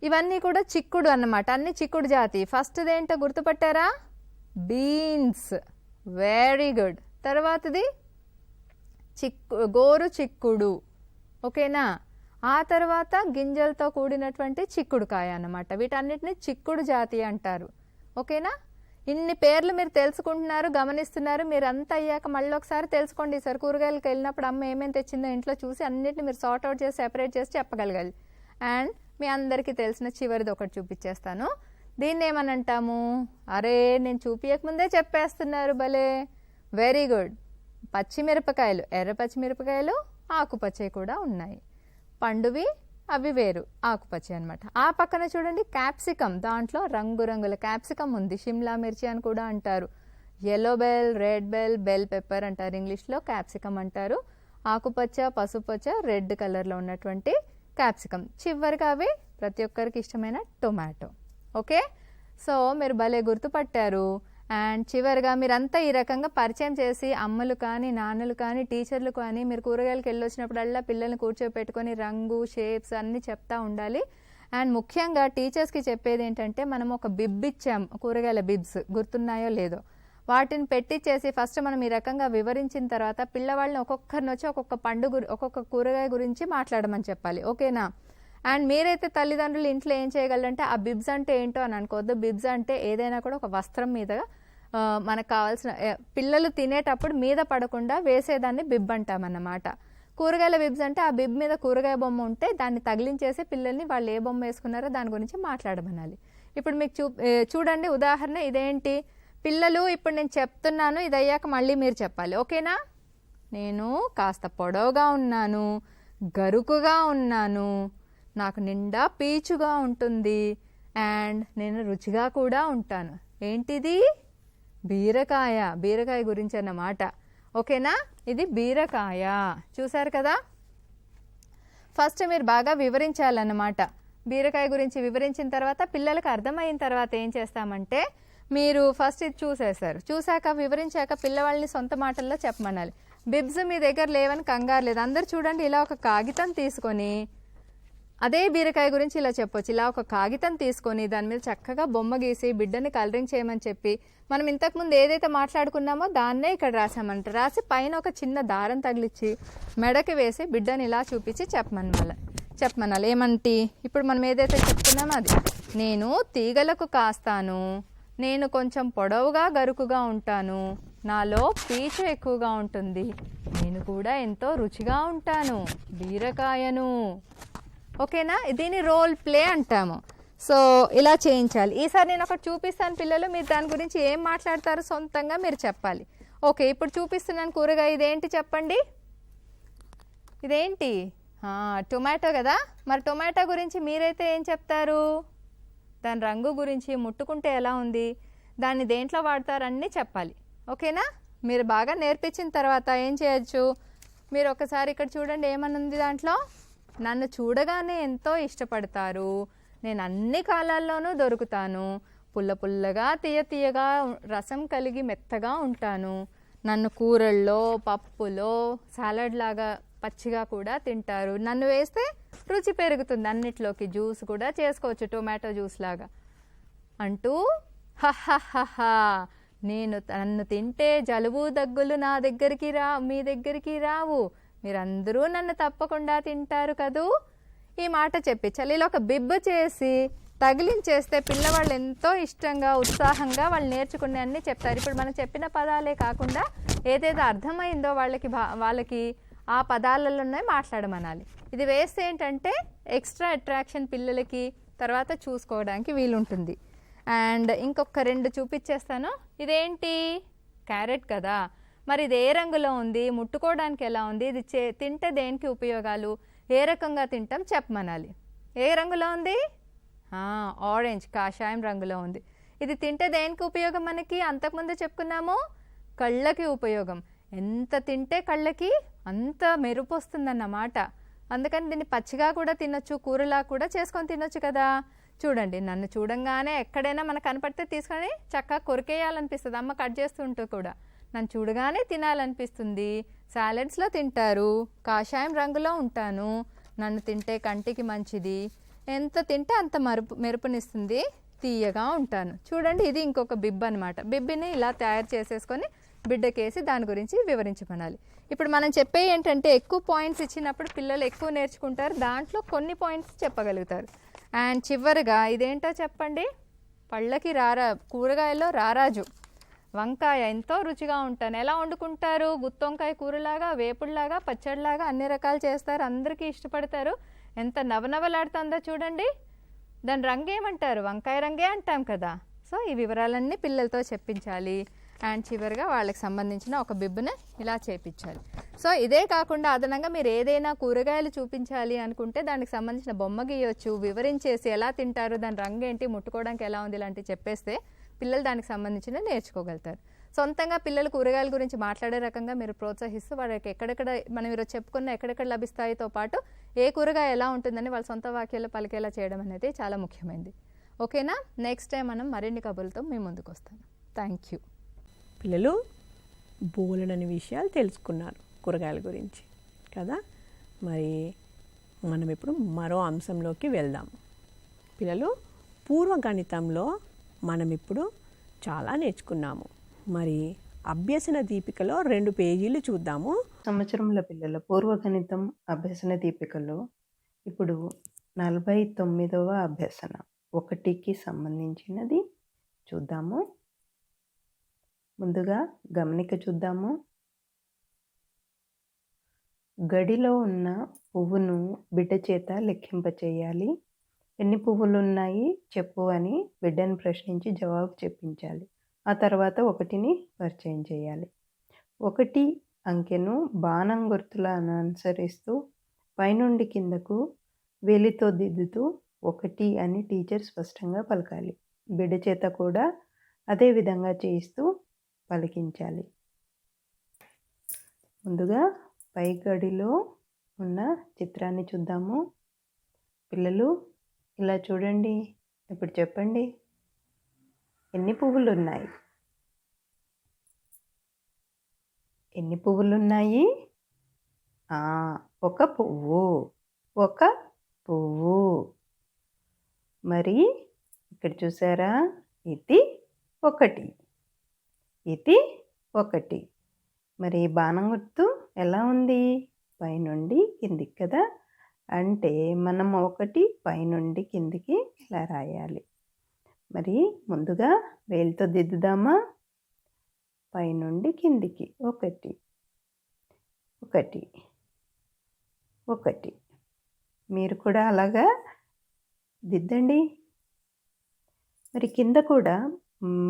ఇవన్నీ కూడా చిక్కుడు అన్నమాట, అన్ని చిక్కుడు జాతి. ఫస్ట్ది ఏంటో గుర్తుపట్టారా? బీన్స్. Very good. తర్వాతది గోరు చిక్కుడు. ఓకేనా? ఆ తర్వాత గింజలతో కూడినటువంటి చిక్కుడుకాయ అన్నమాట. వీటన్నిటిని చిక్కుడు జాతి అంటారు. ఓకేనా? ఇన్ని పేర్లు మీరు తెలుసుకుంటున్నారు, గమనిస్తున్నారు. మీరు అంతా అయ్యాక మళ్ళీ ఒకసారి తెలుసుకోండి. ఈసారి కూరగాయలకు వెళ్ళినప్పుడు అమ్మ ఏమేమి తెచ్చిందో ఇంట్లో చూసి అన్నిటిని మీరు సార్ట్అవుట్ చేసి సెపరేట్ చేసి చెప్పగలగాలి. అండ్ మీ అందరికీ తెలిసిన చివరిది ఒకటి చూపించేస్తాను. దీన్ని ఏమని అంటాము? అరే, నేను చూపించకముందే చెప్పేస్తున్నారు, భలే. Very good. పచ్చిమిరపకాయలు, ఎర్ర పచ్చిమిరపకాయలు, ఆకుపచ్చవి కూడా ఉన్నాయి. పండువి అవి వేరు, ఆకుపచ్చ అనమాట. ఆ పక్కన చూడండి క్యాప్సికమ్, దాంట్లో రంగురంగుల క్యాప్సికమ్ ఉంది. షిమ్లా మిర్చి అని కూడా అంటారు. Yellow bell, red bell, bell pepper అంటారు ఇంగ్లీష్లో, క్యాప్సికమ్ అంటారు. ఆకుపచ్చ, పసుపచ్చ, రెడ్ కలర్లో ఉన్నటువంటి క్యాప్సికమ్. చివరిగా అవి ప్రతి ఒక్కరికి ఇష్టమైన టొమాటో. ఓకే, సో మీరు భలే గుర్తుపట్టారు. అండ్ చివరిగా మీరంతా ఈ రకంగా పరిచయం చేసి అమ్మలు కానీ నాన్నలు కానీ టీచర్లు కానీ మీరు కూరగాయలకు వెళ్ళొచ్చినప్పుడల్లా పిల్లల్ని కూర్చోపెట్టుకొని రంగు షేప్స్ అన్నీ చెప్తా ఉండాలి. అండ్ ముఖ్యంగా టీచర్స్కి చెప్పేది ఏంటంటే మనం ఒక బిబ్ ఇచ్చాం, కూరగాయల బిబ్స్ గుర్తున్నాయో లేదో, వాటిని పెట్టించేసి ఫస్ట్ మనం ఈ రకంగా వివరించిన తర్వాత పిల్లవాళ్ళని ఒక్కొక్కరిని వచ్చి ఒక్కొక్క ఒక్కొక్క కూరగాయ గురించి మాట్లాడమని చెప్పాలి. ఓకేనా? అండ్ మీరైతే తల్లిదండ్రులు ఇంట్లో ఏం చేయగలరంటే ఆ బిబ్స్ అంటే ఏంటో అని అనుకోవద్దు. బిబ్స్ అంటే ఏదైనా కూడా ఒక వస్త్రం మీద మనకు కావాల్సిన పిల్లలు తినేటప్పుడు మీద పడకుండా వేసేదాన్ని బిబ్ అంటామన్నమాట. కూరగాయల బిబ్స్ అంటే ఆ బిబ్ మీద కూరగాయ బొమ్మ ఉంటే దాన్ని తగిలించేసి పిల్లల్ని వాళ్ళు ఏ బొమ్మ వేసుకున్నారో దాని గురించి మాట్లాడమనాలి. ఇప్పుడు మీకు చూడండి ఉదాహరణ ఇదేంటి, పిల్లలు ఇప్పుడు నేను చెప్తున్నాను, ఇది అయ్యాక మళ్ళీ మీరు చెప్పాలి. ఓకేనా? నేను కాస్త పొడవుగా ఉన్నాను, గరుకుగా ఉన్నాను, నాకు నిండా పీచుగా ఉంటుంది, అండ్ నేను రుచిగా కూడా ఉంటాను. ఏంటిది? బీరకాయ. బీరకాయ గురించి అన్నమాట. ఓకేనా? ఇది బీరకాయ. చూసారు కదా? ఫస్ట్ మీరు బాగా వివరించాలన్నమాట. బీరకాయ గురించి వివరించిన తర్వాత పిల్లలకు అర్థమైన తర్వాత ఏం చేస్తామంటే మీరు ఫస్ట్ ఇది చూసాక వివరించాక పిల్లవాళ్ళని సొంత మాటల్లో చెప్పమనాలి. బిబ్స్ మీ దగ్గర లేవని కంగారు లేదు. అందరు చూడండి, ఇలా ఒక కాగితం తీసుకొని అదే బీరకాయ గురించి ఇలా చెప్పొచ్చు. ఇలా ఒక కాగితం తీసుకొని దాని మీద చక్కగా బొమ్మ గీసి బిడ్డని కలరింగ్ చేయమని చెప్పి మనం ఇంతకుముందు ఏదైతే మాట్లాడుకున్నామో దాన్నే ఇక్కడ రాసామంట. రాసి పైన ఒక చిన్న దారం తగిలిచ్చి మెడకి వేసి బిడ్డని ఇలా చూపించి చెప్పమనాలి. ఏమంటి ఇప్పుడు మనం ఏదైతే చెప్తున్నామో అది, నేను తీగలకు కాస్తాను, నేను కొంచెం పొడవుగా గరుకుగా ఉంటాను, నాలో పీచు ఎక్కువగా ఉంటుంది, నేను కూడా ఎంతో రుచిగా ఉంటాను, బీరకాయను. ఓకేనా? దీన్ని రోల్ ప్లే అంటాము. సో ఇలా చేయించాలి. ఈసారి నేను ఒకటి చూపిస్తాను పిల్లలు, మీరు దాని గురించి ఏం మాట్లాడతారో సొంతంగా మీరు చెప్పాలి. ఓకే, ఇప్పుడు చూపిస్తున్నాను కూరగాయ. ఇదేంటి చెప్పండి? ఇదేంటి? టొమాటో కదా. మరి టొమాటో గురించి మీరైతే ఏం చెప్తారు? దాని రంగు గురించి, ముట్టుకుంటే ఎలా ఉంది, దాన్ని దేంట్లో వాడతారు అన్నీ చెప్పాలి. ఓకేనా? మీరు బాగా నేర్పించిన తర్వాత ఏం చేయొచ్చు, మీరు ఒకసారి ఇక్కడ చూడండి ఏమనుంది దాంట్లో, నన్ను చూడగానే ఎంతో ఇష్టపడతారు, నేను అన్ని కాలాల్లోనూ దొరుకుతాను, పుల్ల పుల్లగా తీయగా రసం కలిగి మెత్తగా ఉంటాను, నన్ను కూరల్లో పప్పులో సాలడ్ లాగా పచ్చిగా కూడా తింటారు, నన్ను వేస్తే రుచి పెరుగుతుంది, అన్నిట్లోకి జ్యూస్ కూడా చేసుకోవచ్చు టొమాటో జ్యూస్ లాగా అంటూ హహహహా నన్ను తింటే జలుబు దగ్గులు మీ దగ్గరికి రావు, మీరందరూ నన్ను తప్పకుండా తింటారు కదూ. ఈ మాట చెప్పించాలి. ఇలా ఒక బిబ్బు చేసి తగిలించేస్తే పిల్లవాళ్ళు ఎంతో ఇష్టంగా ఉత్సాహంగా వాళ్ళు నేర్చుకునే అన్నీ చెప్తారు. ఇప్పుడు మనం చెప్పిన పదాలే కాకుండా ఏదైతే అర్థమైందో వాళ్ళకి ఆ పదాలలోనే మాట్లాడమనాలి. ఇది వేస్తే ఏంటంటే ఎక్స్ట్రా అట్రాక్షన్ పిల్లలకి తర్వాత చూసుకోవడానికి వీలుంటుంది. అండ్ ఇంకొక 2 చూపించేస్తాను. ఇదేంటి? క్యారెట్ కదా. మరి ఇది ఏ రంగులో ఉంది, ముట్టుకోవడానికి ఎలా ఉంది, ఇది తింటే దేనికి ఉపయోగాలు, ఏ రకంగా తింటాం చెప్పమనాలి. ఏ రంగులో ఉంది? ఆరెంజ్, కాషాయం రంగులో ఉంది. ఇది తింటే దేనికి ఉపయోగం? మనకి అంతకుముందు చెప్పుకున్నాము, కళ్ళకి ఉపయోగం. ఎంత తింటే కళ్ళకి అంత మెరుపు వస్తుందన్నమాట. అందుకని దీన్ని పచ్చిగా కూడా తినొచ్చు, కూరలా కూడా చేసుకొని తినొచ్చు కదా. చూడండి, నన్ను చూడంగానే ఎక్కడైనా మనకు కనపడితే తీసుకొని చక్కగా కొరికేయాలనిపిస్తుంది. అమ్మ కట్ చేస్తుంటూ కూడా నన్ను చూడగానే తినాలనిపిస్తుంది. సాలెడ్స్లో తింటారు, కాషాయం రంగులో ఉంటాను, నన్ను తింటే కంటికి మంచిది, ఎంత తింటే అంత మెరుపునిస్తుంది, తీయగా ఉంటాను. చూడండి, ఇది ఇంకొక బిబ్ అనమాట. బిబ్బిని ఇలా తయారు చేసేసుకొని బిడ్డకేసి దాని గురించి వివరించమనాలి. ఇప్పుడు మనం చెప్పే ఏంటంటే ఎక్కువ పాయింట్స్ ఇచ్చినప్పుడు పిల్లలు ఎక్కువ నేర్చుకుంటారు, దాంట్లో కొన్ని పాయింట్స్ చెప్పగలుగుతారు. అండ్ చివరిగా ఇదేంటో చెప్పండి? పళ్ళకి కూరగాయల్లో రారాజు, వంకాయ. ఎంతో రుచిగా ఉంటాను. ఎలా వండుకుంటారు? గుత్తొంకాయ కూరలాగా, వేపుడులాగా, పచ్చడిలాగా అన్ని రకాలు చేస్తారు, అందరికీ ఇష్టపడతారు. ఎంత నవనవలాడుతుందో చూడండి. దాని రంగు ఏమంటారు? వంకాయ రంగే అంటాం కదా. సో ఈ వివరాలన్నీ పిల్లలతో చెప్పించాలి. అండ్ చివరిగా వాళ్ళకి సంబంధించిన ఒక బిబ్బుని ఇలా చేపించాలి. సో ఇదే కాకుండా అదనంగా మీరు ఏదైనా కూరగాయలు చూపించాలి అనుకుంటే దానికి సంబంధించిన బొమ్మ గీయొచ్చు, వివరించేసి ఎలా తింటారు, దాని రంగు ఏంటి, ముట్టుకోవడానికి ఎలా ఉంది ఇలాంటివి చెప్పేస్తే పిల్లలు దానికి సంబంధించిన నేర్చుకోగలుగుతారు. సొంతంగా పిల్లలు కూరగాయల గురించి మాట్లాడే రకంగా మీరు ప్రోత్సహిస్తూ వాళ్ళకి ఎక్కడెక్కడ మనం ఈరోజు చెప్పుకున్న ఎక్కడెక్కడ లభిస్తాయితో పాటు ఏ కూరగాయ ఎలా ఉంటుందని వాళ్ళ సొంత వాక్యాలు పలికేలా చేయడం అనేది చాలా ముఖ్యమైనది. ఓకేనా? నెక్స్ట్ టైం మనం మరిన్ని కబుర్లతో మీ ముందుకు వస్తాను. Thank you. పిల్లలు బోలెడని విషయాలు తెలుసుకున్నారు కూరగాయల గురించి కదా. మరి మనం ఇప్పుడు మరో అంశంలోకి వెళ్దాం. పిల్లలు పూర్వగణితంలో మనం ఇప్పుడు చాలా నేర్చుకున్నాము. మరి అభ్యసన దీపికలో 2 పేజీలు చూద్దాము. సంవత్సరంలో పిల్లల పూర్వగణితం అభ్యసన దీపికలో ఇప్పుడు 49వ అభ్యసన 1కి సంబంధించినది చూద్దాము. ముందుగా గమనిక చూద్దాము. గడిలో ఉన్న పువ్వును బిడ్డ చేత లెక్కింపచేయాలి. ఎన్ని పువ్వులు ఉన్నాయి చెప్పు అని బిడ్డను ప్రశ్నించి జవాబు చెప్పించాలి. ఆ తర్వాత 1ని పరిచయం చేయాలి. 1 అంకెను బాణం గుర్తులను అనుసరిస్తూ పైనుండి కిందకు వేలితో దిద్దుతూ 1 అని టీచర్ స్పష్టంగా పలకాలి. బిడ్డ చేత కూడా అదే విధంగా చేయిస్తూ పలికించాలి. ముందుగా పై గడిలో ఉన్న చిత్రాన్ని చూద్దాము. పిల్లలు ఇలా చూడండి. ఇప్పుడు చెప్పండి, ఎన్ని పువ్వులు ఉన్నాయి? ఎన్ని పువ్వులు ఉన్నాయి? 1 పువ్వు. 1 పువ్వు. మరి ఇక్కడ చూసారా, ఇది 1. ఇది 1. మరి బాణం గుర్తు ఎలా ఉంది? పైనుండి కిందికి కదా. అంటే మనం 1 పైనుండి కిందికి ఇలా రాయాలి. మరి ముందుగా వేలితో దిద్దుదామా? పైనుండి కిందికి 1 1 1. మీరు కూడా అలాగా దిద్దండి. మరి కింద కూడా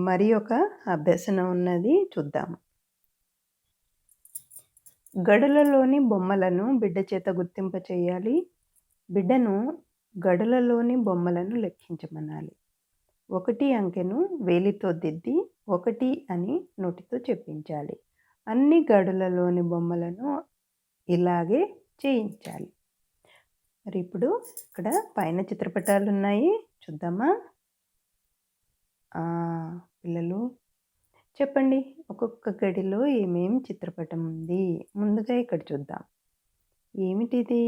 మరి ఒక అభ్యసన ఉన్నది చూద్దాం. గడులలోని బొమ్మలను బిడ్డ చేత గుర్తింప చేయాలి. బిడ్డను గడులలోని బొమ్మలను లెక్కించమనాలి. 1 అంకెను వేలితో దిద్ది 1 అని నోటితో చెప్పించాలి. అన్ని గడులలోని బొమ్మలను ఇలాగే చేయించాలి. మరి ఇప్పుడు ఇక్కడ పైన చిత్రపటాలు ఉన్నాయి చూద్దామా? పిల్లలు చెప్పండి, ఒక్కొక్క గడిలో ఏమేమి చిత్రపటం ఉంది? ముందుగా ఇక్కడ చూద్దాం. ఏమిటిది?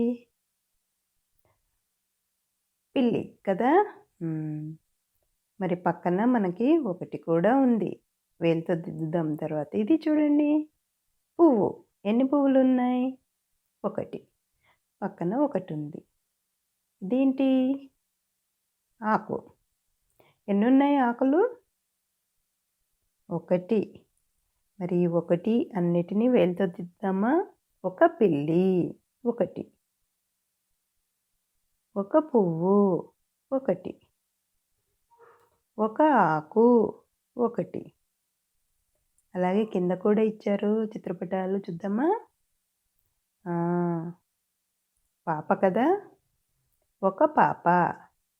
పిల్లి కదా. మరి పక్కన మనకి 1 కూడా ఉంది. వేలితో దిద్దుదాం తర్వాత. ఇది చూడండి, పువ్వు. ఎన్ని పువ్వులు ఉన్నాయి? 1. పక్కన 1 ఉంది. ఇదేంటి? ఆకు. ఎన్ని ఉన్నాయి ఆకులు? 1. మరి 1 అన్నిటినీ వేలితో దిద్దామా? 1 పిల్లి 1. 1 పువ్వు 1. 1 ఆకు 1. అలాగే కింద కూడా ఇచ్చారు చిత్రపటాలు చూద్దామా? పాప కదా. 1 పాప,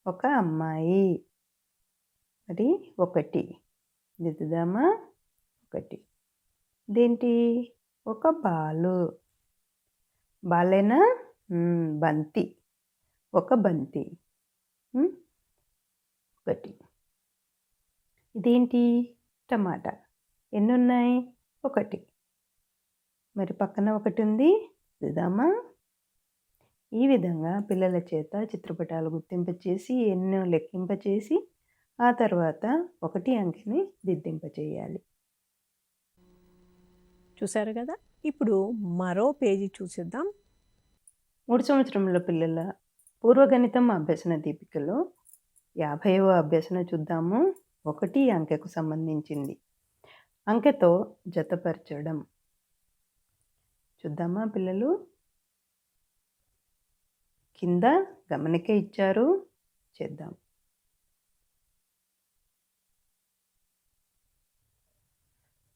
1 అమ్మాయి. మరి 1 దిద్దుదామా? 1. ఇదేంటి? 1 బాలు. బాలేనా? బంతి. 1 బంతి 1. ఇదేంటి? టమాటా. ఎన్ని ఉన్నాయి? 1. మరి పక్కన 1 ఉంది. దిద్దామా? ఈ విధంగా పిల్లల చేత చిత్రపటాలు గుర్తింపచేసి ఎన్నో లెక్కింపచేసి ఆ తర్వాత 1 అంకెని దిద్దింపచేయాలి. చూసారు కదా. ఇప్పుడు మరో పేజీ చూసిద్దాం. 3 సంవత్సరంలో పిల్లల పూర్వగణితం అభ్యసన దీపికలో 50వ అభ్యసన చూద్దాము. 1 అంకెకు సంబంధించింది. అంకెతో జతపరచడం చూద్దామా పిల్లలు? కింద గమనిక ఇచ్చారు, చేద్దాం.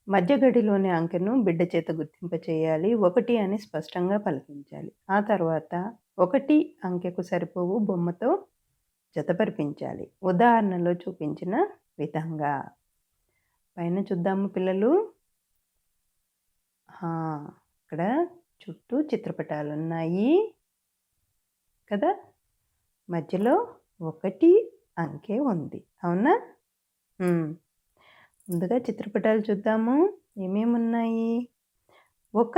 మధ్య గడిలోని అంకెను బిడ్డ చేత గుర్తింప చేయాలి. 1 అని స్పష్టంగా పలికించాలి. ఆ తర్వాత 1 అంకెకు సరిపోవు బొమ్మతో జతపరిపించాలి. ఉదాహరణలో చూపించిన విధంగా. పైన చూద్దాము పిల్లలు. ఇక్కడ చుట్టూ చిత్రపటాలు ఉన్నాయి కదా. మధ్యలో 1 అంకె ఉంది, అవునా? ముందుగా చిత్రపటాలు చూద్దాము. ఏమేమి ఉన్నాయి? ఒక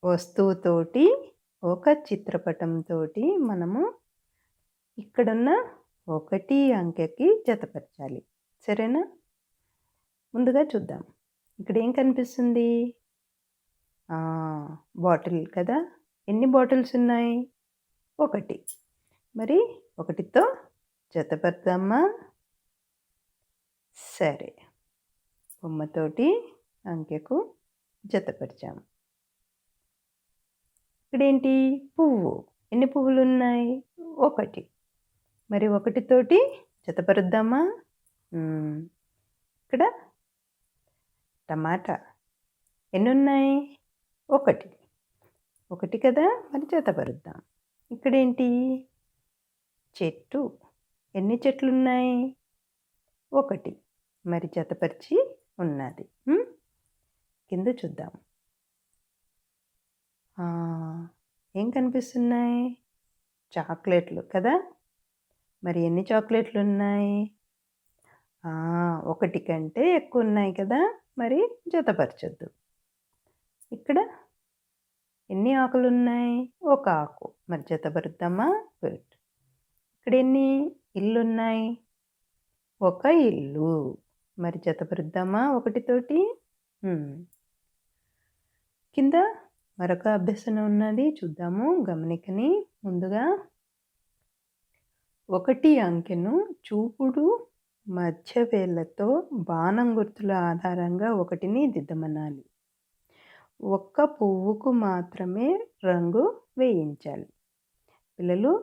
వస్తువుతోటి ఒక చిత్రపటంతోటి మనము ఇక్కడున్న 1 అంకెకి జతపరచాలి. సరేనా? ముందుగా చూద్దాం. ఇక్కడ ఏం కనిపిస్తుంది? బాటిల్ కదా. ఎన్ని బాటిల్స్ ఉన్నాయి? 1. మరి 1తో జతపరదామా? సరే, బొమ్మతోటి అంకెకు జతపరిచాము. ఇక్కడేంటి? పువ్వు. ఎన్ని పువ్వులు ఉన్నాయి? 1. మరి 1తోటి జతపరుద్దామా? ఇక్కడ టమాటా. ఎన్ని ఉన్నాయి? 1 కదా. మరి జతపరుద్దాం. ఇక్కడేంటి? చెట్టు. ఎన్ని చెట్లు ఉన్నాయి? 1. మరి జతపరిచి ఉన్నది. కింద చూద్దాం. ఏం కనిపిస్తున్నాయి? చాక్లెట్లు కదా. మరి ఎన్ని చాక్లెట్లు ఉన్నాయి? 1 కంటే ఎక్కువ ఉన్నాయి కదా. మరి జతపరచొద్దు. ఇక్కడ ఎన్ని ఆకులు ఉన్నాయి? 1 ఆకు. మరి జతపరుద్దామా? గుడ్. ఇక్కడ ఎన్ని ఇల్లు ఉన్నాయి? 1 ఇల్లు. మరి జతపరుద్దామా 1తోటి? కింద మరొక అభ్యసన ఉన్నది, చూద్దాము. గమనికని ముందుగా 1 అంకెను చూపుడు మధ్య వేళ్ళతో బాణం గుర్తుల ఆధారంగా 1ని దిద్దమనాలి. 1 పువ్వుకు మాత్రమే రంగు వేయించాలి. పిల్లలు,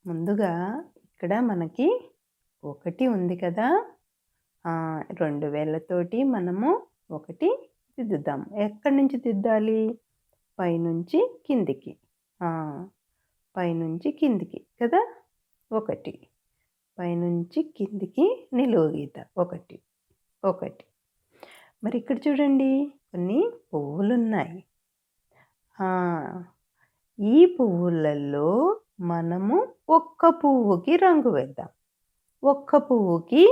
ముందుగా ఇక్కడ మనకి 1 ఉంది కదా. 2 వేళ్ళతోటి మనము 1 దిద్దుదాము. ఎక్కడి నుంచి దిద్దాలి? పైనుంచి కిందికి. పైనుంచి కిందికి కదా. 1 పైనుంచి కిందికి నిలువు గీత. 1. మరి ఇక్కడ చూడండి, కొన్ని పువ్వులు ఉన్నాయి. ఈ పువ్వులలో మనము 1 పువ్వుకి రంగు వేద్దాం. 1 పువ్వుకి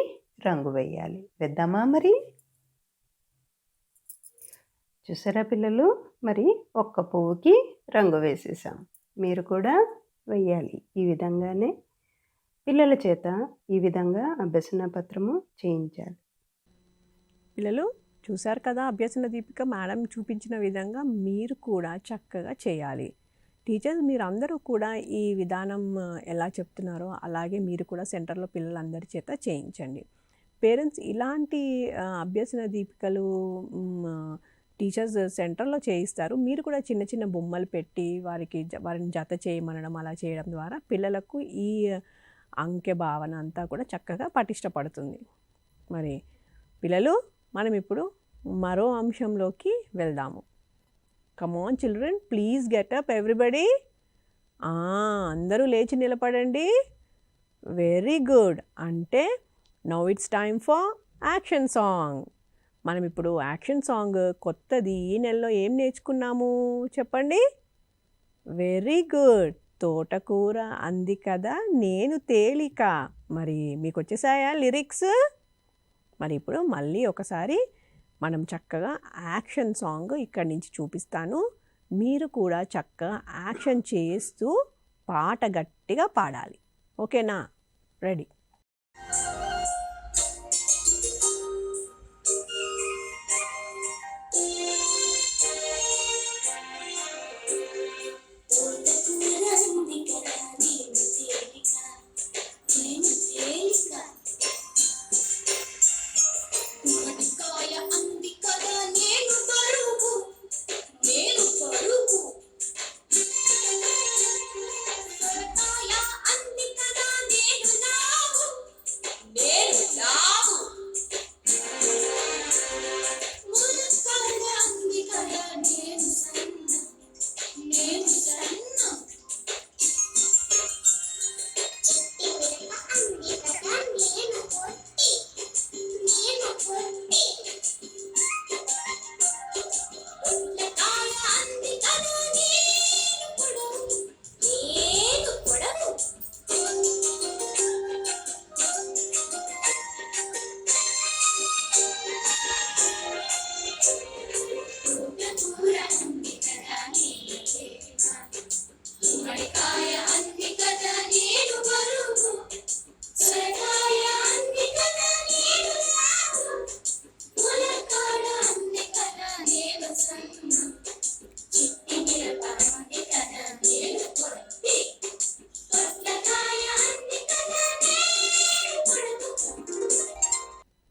రంగు వేయాలి. వేద్దామా? మరి చూసారా పిల్లలు? మరి 1 పువ్వుకి రంగు వేసేసాం. మీరు కూడా వేయాలి. ఈ విధంగానే పిల్లల చేత ఈ విధంగా అభ్యసన పత్రము చేయించాలి. పిల్లలు చూశారు కదా, అభ్యసన దీపిక మేడం చూపించిన విధంగా మీరు కూడా చక్కగా చేయాలి. టీచర్స్ మీరందరూ కూడా ఈ విధానం ఎలా చెప్తున్నారో అలాగే మీరు కూడా సెంటర్లో పిల్లలందరి చేత చేయించండి. పేరెంట్స్ ఇలాంటి అభ్యసన దీపికలు టీచర్స్ సెంటర్లో చేయిస్తారు. మీరు కూడా చిన్న చిన్న బొమ్మలు పెట్టి వారిని జత చేయమనడం, అలా చేయడం ద్వారా పిల్లలకు ఈ అంకె భావన అంతా కూడా చక్కగా పటిష్టపడుతుంది. మరి పిల్లలు, మనం ఇప్పుడు మరో అంశంలోకి వెళ్దాము. Come on children, please get up everybody. అందరూ లేచి నిలబడండి. Very good. అంటే now it's time for action song. మనం ఇప్పుడు యాక్షన్ సాంగ్ కొత్తది ఈ నెలలో ఏం నేర్చుకున్నాము చెప్పండి? Very good. తోటకూర అంది కదా నేను తేలిక. మరి మీకు వచ్చేసాయా లిరిక్స్? మరి ఇప్పుడు మళ్ళీ ఒకసారి మనం చక్కగా యాక్షన్ సాంగ్ ఇక్కడి నుంచి చూపిస్తాను. మీరు కూడా చక్కగా యాక్షన్ చేస్తూ పాట గట్టిగా పాడాలి. ఓకేనా? రెడీ?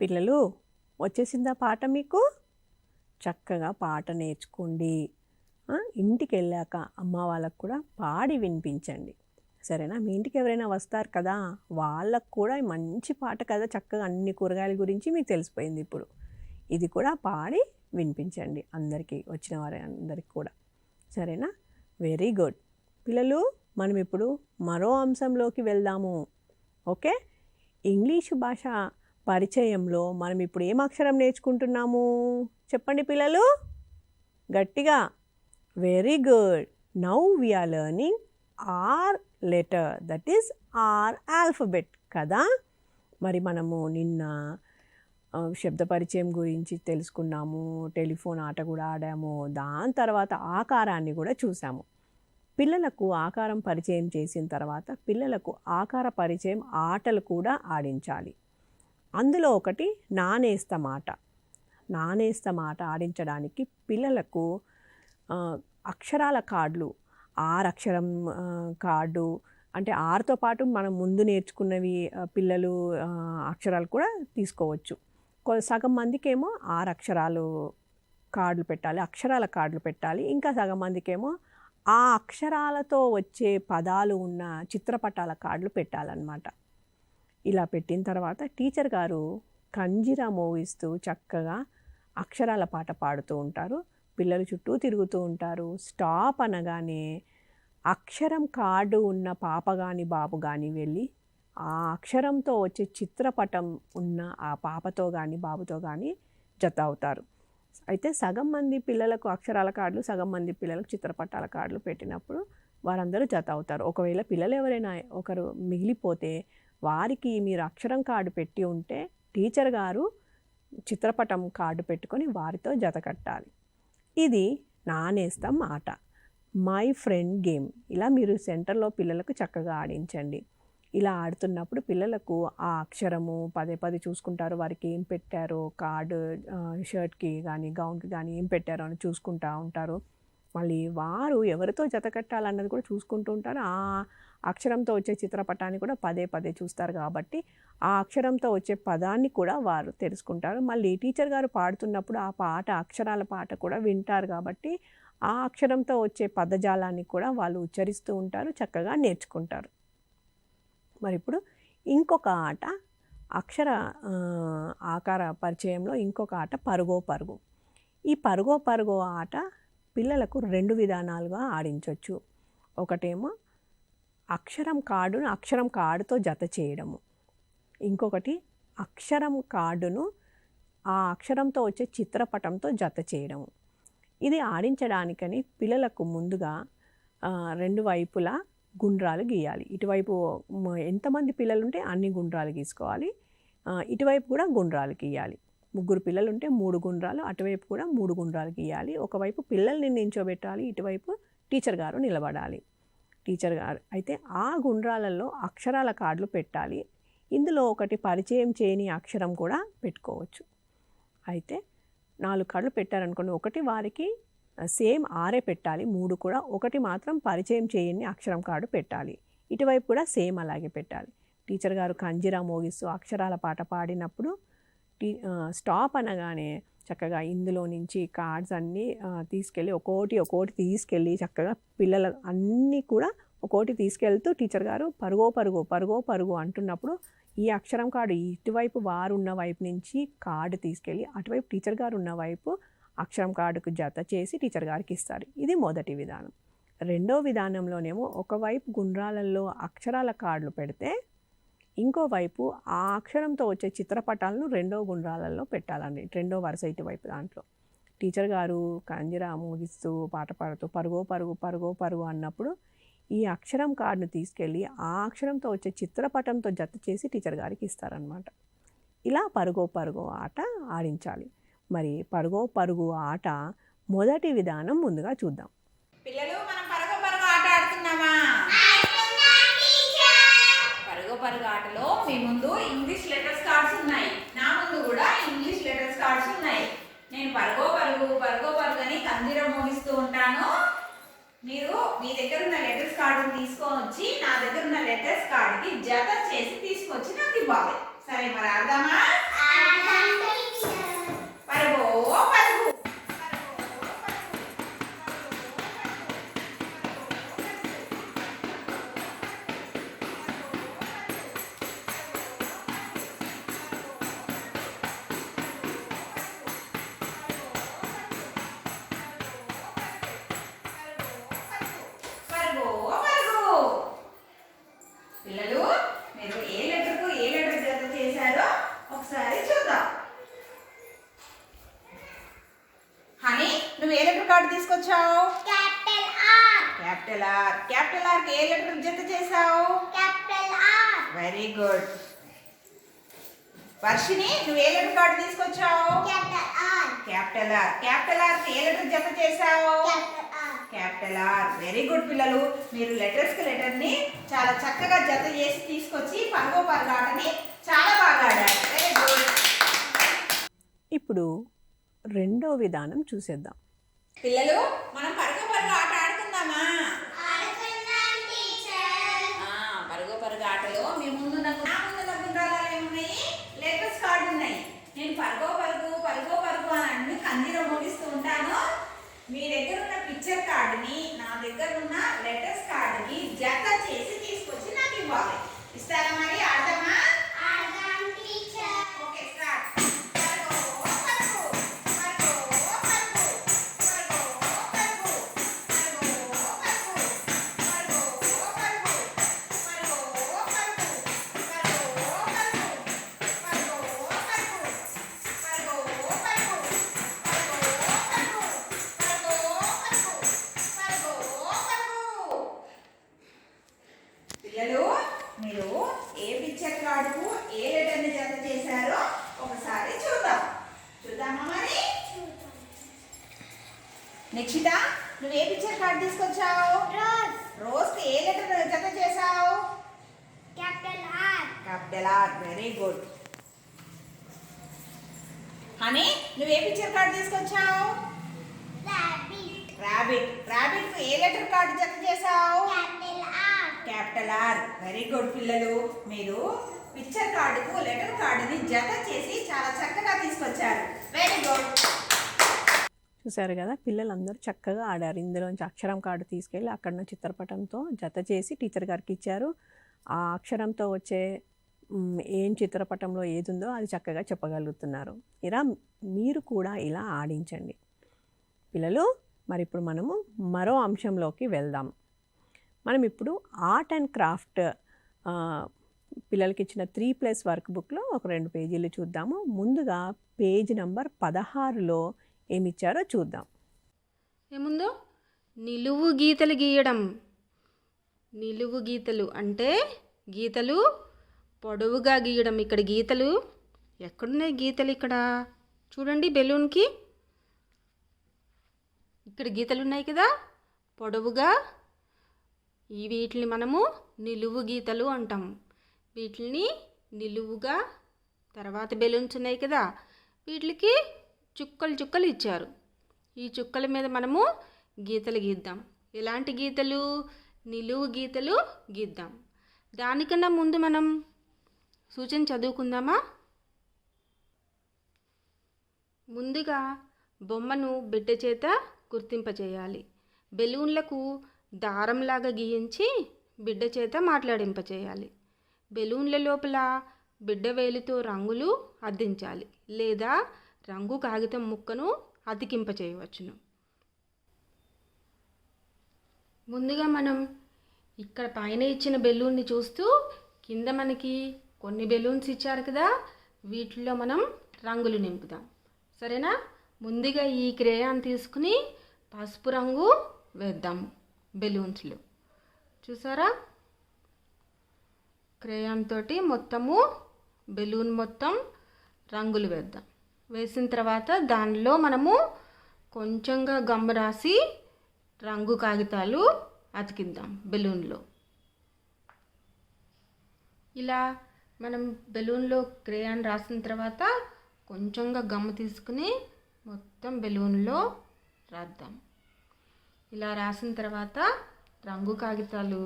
పిల్లలు వచ్చేసిందా పాట మీకు? చక్కగా పాట నేర్చుకోండి. ఇంటికి వెళ్ళాక అమ్మ వాళ్ళకు కూడా పాడి వినిపించండి, సరేనా? మీ ఇంటికి ఎవరైనా వస్తారు కదా, వాళ్ళకు కూడా మంచి పాట కదా, చక్కగా అన్ని కూరగాయల గురించి మీకు తెలిసిపోయింది. ఇప్పుడు ఇది కూడా పాడి వినిపించండి అందరికీ, వచ్చిన వారి అందరికీ కూడా, సరేనా? వెరీ గుడ్ పిల్లలు. మనం ఇప్పుడు మరో అంశంలోకి వెళ్దాము. ఓకే, ఇంగ్లీషు భాష పరిచయంలో మనం ఇప్పుడు ఏం అక్షరం నేర్చుకుంటున్నాము? చెప్పండి పిల్లలు గట్టిగా. Very good. Now we are learning R letter, that is R alphabet కదా. మరి మనము నిన్న శబ్ద పరిచయం గురించి తెలుసుకున్నాము, టెలిఫోన్ ఆట కూడా ఆడాము, దాని తర్వాత ఆకారాన్ని కూడా చూసాము. పిల్లలకు ఆకారం పరిచయం చేసిన తర్వాత పిల్లలకు ఆకార పరిచయం ఆటలు కూడా ఆడించాలి. అందులో ఒకటి నానేస్తం ఆట. నానేస్తం ఆట ఆడించడానికి పిల్లలకు అక్షరాల కార్డులు, 6 అక్షరం కార్డు అంటే 6తో పాటు మనం ముందు నేర్చుకున్నవి పిల్లలు అక్షరాలు కూడా తీసుకోవచ్చు. సగం మందికేమో 6 అక్షరాలు కార్డులు పెట్టాలి, అక్షరాల కార్డులు పెట్టాలి. ఇంకా సగం మందికేమో ఆ అక్షరాలతో వచ్చే పదాలు ఉన్న చిత్రపటాల కార్డులు పెట్టాలన్నమాట. ఇలా పెట్టిన తర్వాత టీచర్ గారు కంజిరా మోగిస్తూ చక్కగా అక్షరాల పాట పాడుతూ ఉంటారు. పిల్లలు చుట్టూ తిరుగుతూ ఉంటారు. స్టాప్ అనగానే అక్షరం కార్డు ఉన్న పాప కానీ బాబు కానీ వెళ్ళి ఆ అక్షరంతో వచ్చే చిత్రపటం ఉన్న ఆ పాపతో కానీ బాబుతో కానీ జత అవుతారు. అయితే సగం మంది పిల్లలకు అక్షరాల కార్డులు, సగం మంది పిల్లలకు చిత్రపటాల కార్డులు పెట్టినప్పుడు వారందరూ జత అవుతారు. ఒకవేళ పిల్లలు ఎవరైనా ఒకరు మిగిలిపోతే వారికి మీరు అక్షరం కార్డు పెట్టి ఉంటే టీచర్ గారు చిత్రపటం కార్డు పెట్టుకొని వారితో జత కట్టాలి. ఇది నానేస్తం ఆట, మై ఫ్రెండ్ గేమ్. ఇలా మీరు సెంటర్లో పిల్లలకు చక్కగా ఆడించండి. ఇలా ఆడుతున్నప్పుడు పిల్లలకు ఆ అక్షరము పదే పదే చూసుకుంటారు, వారికి ఏం పెట్టారో కార్డు, షర్ట్కి కానీ గౌన్కి కానీ ఏం పెట్టారో అని చూసుకుంటూ ఉంటారు. మళ్ళీ వారు ఎవరితో జత కట్టాలన్నది కూడా చూసుకుంటూ ఉంటారు. ఆ అక్షరంతో వచ్చే చిత్రపటాన్ని కూడా పదే పదే చూస్తారు కాబట్టి ఆ అక్షరంతో వచ్చే పదాన్ని కూడా వారు తెలుసుకుంటారు. మళ్ళీ టీచర్ గారు పాడుతున్నప్పుడు ఆ పాట, అక్షరాల పాట కూడా వింటారు కాబట్టి ఆ అక్షరంతో వచ్చే పదజాలాన్ని కూడా వాళ్ళు ఉచ్చరిస్తూ ఉంటారు, చక్కగా నేర్చుకుంటారు. మరి ఇప్పుడు ఇంకొక ఆట, అక్షర ఆకార పరిచయంలో ఇంకొక ఆట పరుగో పరుగు. ఈ పరుగో పరుగో ఆట పిల్లలకు 2 విధానాలుగా ఆడించవచ్చు. ఒకటేమో అక్షరం కార్డును అక్షరం కార్డుతో జత చేయడము, ఇంకొకటి అక్షరం కార్డును ఆ అక్షరంతో వచ్చే చిత్రపటంతో జత చేయడము. ఇది ఆడించడానికని పిల్లలకు ముందుగా 2 వైపులా గుండ్రాలు గీయాలి. ఇటువైపు ఎంతమంది పిల్లలు ఉంటే అన్ని గుండ్రాలు గీసుకోవాలి, ఇటువైపు కూడా గుండ్రాలు గీయాలి. 3 పిల్లలు ఉంటే 3 గుండ్రాలు, అటువైపు కూడా 3 గుండ్రాలు గీయాలి. ఒకవైపు పిల్లల్ని నించోబెట్టాలి, ఇటువైపు టీచర్ గారు నిలబడాలి. టీచర్ గారు అయితే ఆ గుండ్రాలలో అక్షరాల కార్డులు పెట్టాలి. ఇందులో ఒకటి పరిచయం చేయని అక్షరం కూడా పెట్టుకోవచ్చు. అయితే 4 కార్డులు పెట్టారనుకోండి, ఒకటి వారికి సేమ్ 6 పెట్టాలి, 3 కూడా ఒకటి మాత్రం పరిచయం చేయని అక్షరం కార్డు పెట్టాలి. ఇటువైపు కూడా సేమ్ అలాగే పెట్టాలి. టీచర్ గారు కంజిరా మోగిస్తూ అక్షరాల పాట పాడినప్పుడు స్టాప్ అనగానే చక్కగా ఇందులో నుంచి కార్డ్స్ అన్నీ తీసుకెళ్ళి ఒక్కోటి తీసుకెళ్ళి చక్కగా పిల్లల అన్నీ కూడా ఒక్కోటి తీసుకెళ్తూ టీచర్ గారు పరుగో పరుగు పరుగో పరుగు అంటున్నప్పుడు ఈ అక్షరం కార్డు ఇటువైపు వారు ఉన్న వైపు నుంచి కార్డు తీసుకెళ్ళి అటువైపు టీచర్ గారు ఉన్న వైపు అక్షరం కార్డుకు జత చేసి టీచర్ గారికి ఇస్తారు. ఇది మొదటి విధానం. రెండో విధానంలోనేమో ఒకవైపు గుండ్రాలలో అక్షరాల కార్డులు పెడితే ఇంకోవైపు ఆ అక్షరంతో వచ్చే చిత్రపటాలను 2 గుండ్రాలలో పెట్టాలండి. 2వ వరుస ఇటువైపు దాంట్లో టీచర్ గారు కంజిరా మోగిస్తూ పాట పాడుతూ పరుగో పరుగు పరుగో పరుగు అన్నప్పుడు ఈ అక్షరం కార్డును తీసుకెళ్ళి ఆ అక్షరంతో వచ్చే చిత్రపటంతో జత చేసి టీచర్ గారికి ఇస్తారనమాట. ఇలా పరుగో పరుగో ఆట ఆడించాలి. మరి పరుగో పరుగు ఆట మొదటి విధానం ముందుగా చూద్దాం. పిల్లలు మనం పరుగో పరుగు ఆట ఆడుతున్నామా? పరుగో పరుగు ఆటలో మీ ముందు ఇంగ్లీష్ లెటర్స్ కార్డ్స్ ఉన్నాయి, నా ముందు కూడా ఇంగ్లీష్ లెటర్స్ కార్డ్స్ ఉన్నాయి. నేను పరుగో పరుగు పరుగో పరుగు అని కందిర మోగిస్తూ ఉంటాను. మీరు మీ దగ్గర ఉన్న లెటర్స్ కార్డుని తీసుకొని వచ్చి నా దగ్గర ఉన్న లెటర్స్ కార్డుకి జత చేసి తీసుకొచ్చి నాకు ఇవ్వాలి. సరే మరి ఆడదామా? తీసుకొచ్చావు? Capital R. క్యాపిటల్ ఆర్ ఏ లెటర్ జత చేసావు? Very good. వర్షిని నువ్వు ఏ లెటర్ కార్డు తీసుకొచ్చావు? Capital R. క్యాపిటల్ ఆర్ ఏ లెటర్ జత చేసావు? Capital R. వెరీ గుడ్ పిల్లలు, మీరు లెటర్ ని చాలా చక్కగా జత చేసి తీసుకొచ్చి పరుగో పరుగాటని చాలా బాగా ఆడారు. Very good. ఇప్పుడు రెండో విధానం చూసేద్దాం. పిల్లలు మనం పరుగో పరుగు ఆట ఆడుకుందామా? పరుగో పరుగు ఆటలో మీ ముందు నా ముందు గుండ్రాలు ఏమున్నాయి? లెటర్స్ కార్డు ఉన్నాయి. నేను పరుగో పరుగు అని అన్ని కందిలో మోగిస్తూ ఉంటాను. మీ దగ్గర ఉన్న పిక్చర్ కార్డుని నా దగ్గర ఉన్న లెటర్స్ కార్డుని జత చేసి తీసుకొచ్చి నాకు ఇవ్వాలి. ఇస్తారా మరి? ఆడదామా? Okay, start. పిల్లలు, మీరు ఏ పిక్చర్ కార్డుకు ఏ లెటర్ని జత చేశారో ఒకసారి చూద్దామా మరి? నిక్షిత, నువ్వు ఏ పిక్చర్ కార్డు తీసుకొచ్చావు? రోజ్ కి ఏ లెటర్ జత చేసావు? Capital R. Very good. Honey, నువ్వు ఏ పిక్చర్ కార్డు తీసుకొచ్చావు? ర్యాబిట్ కు ఏ లెటర్ కార్డు జత చేసావు? Capital R. వెరీ గుడ్ పిల్లలు, మీరు పిక్చర్ కార్డుకు లెటర్ కార్డుని జత చేసి చాలా చక్కగా తీసుకొచ్చారు. Very good. చూసారు కదా, పిల్లలందరూ చక్కగా ఆడారు. ఇందులోంచి అక్షరం కార్డు తీసుకెళ్ళి అక్కడ నుంచి చిత్రపటంతో జత చేసి టీచర్ గారికి ఇచ్చారు. ఆ అక్షరంతో వచ్చే ఏం చిత్రపటంలో ఏది ఉందో అది చక్కగా చెప్పగలుగుతున్నారు. ఇలా మీరు కూడా ఇలా ఆడించండి పిల్లలు. మరి ఇప్పుడు మనము మరో అంశంలోకి వెళ్దాం. మనం ఇప్పుడు ఆర్ట్ అండ్ క్రాఫ్ట్ పిల్లలకి ఇచ్చిన 3+ వర్క్ బుక్లో ఒక 2 పేజీలు చూద్దాము. ముందుగా పేజ్ నంబర్ 16లో ఏమిచ్చారో చూద్దాం. ఏముందో? నిలువు గీతలు గీయడం. నిలువు గీతలు అంటే గీతలు పొడవుగా గీయడం. ఇక్కడ గీతలు ఎక్కడున్నాయి? గీతలు ఇక్కడ చూడండి, బెలూన్కి ఇక్కడ గీతలు ఉన్నాయి కదా పొడవుగా. వీటిని మనము నిలువు గీతలు అంటాం. వీటిని నిలువుగా, తర్వాత బెలూన్స్ ఉన్నాయి కదా వీటికి చుక్కలు ఇచ్చారు. ఈ చుక్కల మీద మనము గీతలు గీద్దాం. ఎలాంటి గీతలు? నిలువు గీతలు గీద్దాం. దానికన్నా ముందు మనం సూచన చదువుకుందామా? ముందుగా బొమ్మను బిడ్డ చేత గుర్తింపచేయాలి. బెలూన్లకు దారంలాగా గీయించి బిడ్డ చేత మాట్లాడింపచేయాలి. బెలూన్ల లోపల బిడ్డ వేలుతో రంగులు అద్దించాలి, లేదా రంగు కాగితం ముక్కను అతికింపచేయవచ్చును. ముందుగా మనం ఇక్కడ పైన ఇచ్చిన బెలూన్ని చూస్తూ కింద మనకి కొన్ని బెలూన్స్ ఇచ్చారు కదా, వీటిల్లో మనం రంగులు నింపుదాం. సరేనా? ముందుగా ఈ క్రేయాన్ తీసుకుని పసుపు రంగు వేద్దాము బెలూన్స్లో. చూసారా? క్రేయాన్ తోటి మొత్తము బెలూన్ మొత్తం రంగులు వేద్దాం. వేసిన తర్వాత దానిలో మనము కొంచెంగా గమ్ రాసి రంగు కాగితాలు అతికిద్దాం బెలూన్లో. ఇలా మనం బెలూన్లో క్రేయాన్ రాసిన తర్వాత కొంచెంగా గమ్ తీసుకుని మొత్తం బెలూన్లో రాద్దాం. ఇలా రాసిన తర్వాత రంగు కాగితాలు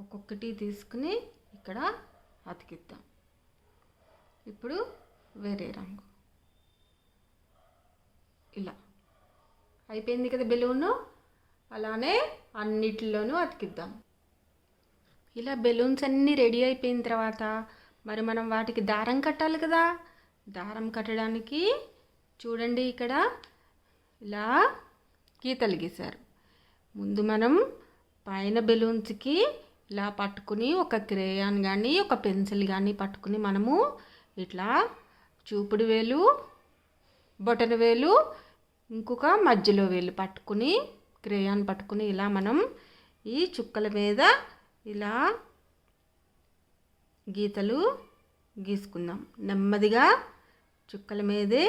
ఒక్కొక్కటి తీసుకుని ఇక్కడ అతికిద్దాం. ఇప్పుడు వేరే రంగు. ఇలా అయిపోయింది కదా బెలూను. అలానే అన్నిటిలోనూ అతికిద్దాం. ఇలా బెలూన్స్ అన్నీ రెడీ అయిపోయిన తర్వాత మరి మనం వాటికి దారం కట్టాలి కదా. దారం కట్టడానికి చూడండి, ఇక్కడ ఇలా గీతలు గీశారు. ముందు మనం పైన బెలూన్స్కి ఇలా పట్టుకుని ఒక క్రేయాన్ కానీ ఒక పెన్సిల్ కానీ పట్టుకుని మనము ఇట్లా చూపుడు వేలు, బొటన వేలు ఇంకొక మధ్యలో వేలు పట్టుకుని క్రేయాన్ పట్టుకుని ఇలా మనం ఈ చుక్కల మీద ఇలా గీతలు గీసుకుందాం. నెమ్మదిగా చుక్కల మీదే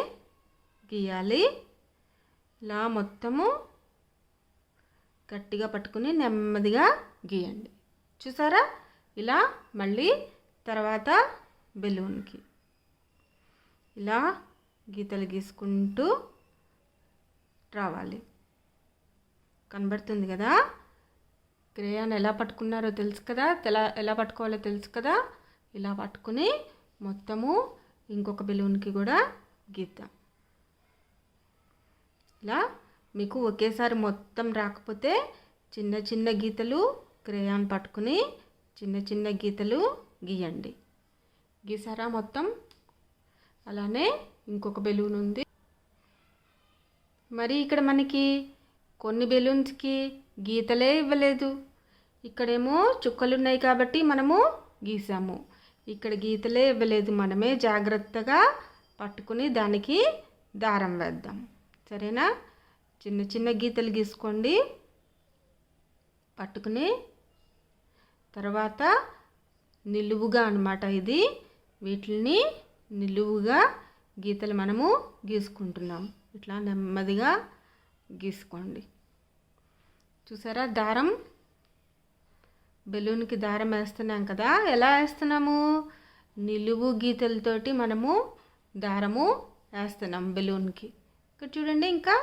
గీయాలి. ఇలా మొత్తము గట్టిగా పట్టుకుని నెమ్మదిగా గీయండి. చూసారా? ఇలా మళ్ళీ తర్వాత బెలూన్కి ఇలా గీతలు గీసుకుంటూ రావాలి. కనబడుతుంది కదా? క్రేయాన్ ఎలా పట్టుకున్నారో తెలుసు కదా, ఎలా పట్టుకోవాలో తెలుసు కదా. ఇలా పట్టుకుని మొత్తము ఇంకొక బెలూన్కి కూడా గీద్దాం. ఇలా మీకు ఒకేసారి మొత్తం రాకపోతే చిన్న చిన్న గీతలు క్రేయాన్ పట్టుకుని చిన్న చిన్న గీతలు గీయండి. గీసారా మొత్తం? అలానే ఇంకొక బెలూన్ ఉంది. మరి ఇక్కడ మనకి కొన్ని బెలూన్స్కి గీతలే ఇవ్వలేదు. ఇక్కడేమో చుక్కలు ఉన్నాయి కాబట్టి మనము గీసాము. ఇక్కడ గీతలే ఇవ్వలేదు. మనమే జాగ్రత్తగా పట్టుకుని దానికి దారం వేద్దాం. సరేనా? చిన్న చిన్న గీతలు గీసుకోండి. పట్టుకుని తర్వాత నిలువుగా అన్నమాట ఇది. వీటిని నిలువుగా గీతలు మనము గీసుకుంటున్నాం. ఇట్లా నెమ్మదిగా గీసుకోండి. చూసారా? దారం బెలూన్కి దారం వేస్తున్నాం కదా. ఎలా వేస్తున్నాము? నిలువు గీతలతోటి మనము దారము వేస్తున్నాం బెలూన్కి. ఇక్కడ చూడండి, ఇంకా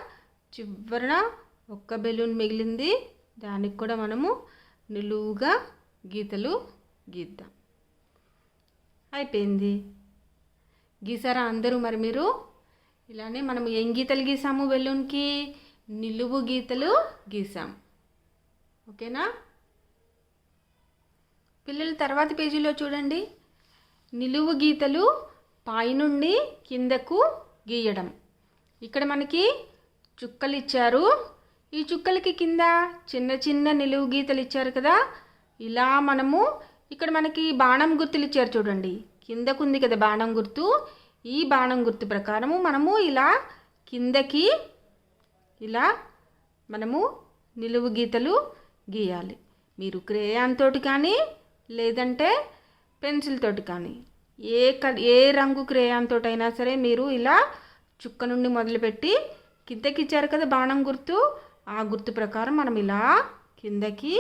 చివరన ఒక్క బెలూన్ మిగిలింది. దానికి కూడా మనము నిలువుగా గీతలు గీద్దాం. అయిపోయింది. గీసారా అందరూ? మరి మీరు ఇలానే మనం ఏం గీతలు గీసాము? బెలూన్కి నిలువు గీతలు గీసాం. ఓకేనా పిల్లలు? తర్వాత పేజీలో చూడండి. నిలువు గీతలు పైనుండి కిందకు గీయడం. ఇక్కడ మనకి చుక్కలు ఇచ్చారు. ఈ చుక్కలకి కింద చిన్న చిన్న నిలువు గీతలు ఇచ్చారు కదా. ఇలా మనము ఇక్కడ మనకి బాణం గుర్తులు ఇచ్చారు చూడండి. కిందకు ఉంది కదా బాణం గుర్తు. ఈ బాణం గుర్తు ప్రకారము మనము ఇలా కిందకి ఇలా మనము నిలువు గీతలు గీయాలి. మీరు క్రేయాన్ తోటి కానీ లేదంటే పెన్సిల్ తోటి కానీ ఏ రంగు క్రేయాన్ తోటైనా సరే మీరు ఇలా చుక్క నుండి మొదలుపెట్టి కిందకి ఇచ్చారు కదా బాణం గుర్తు. ఆ గుర్తు ప్రకారం మనం ఇలా కిందకి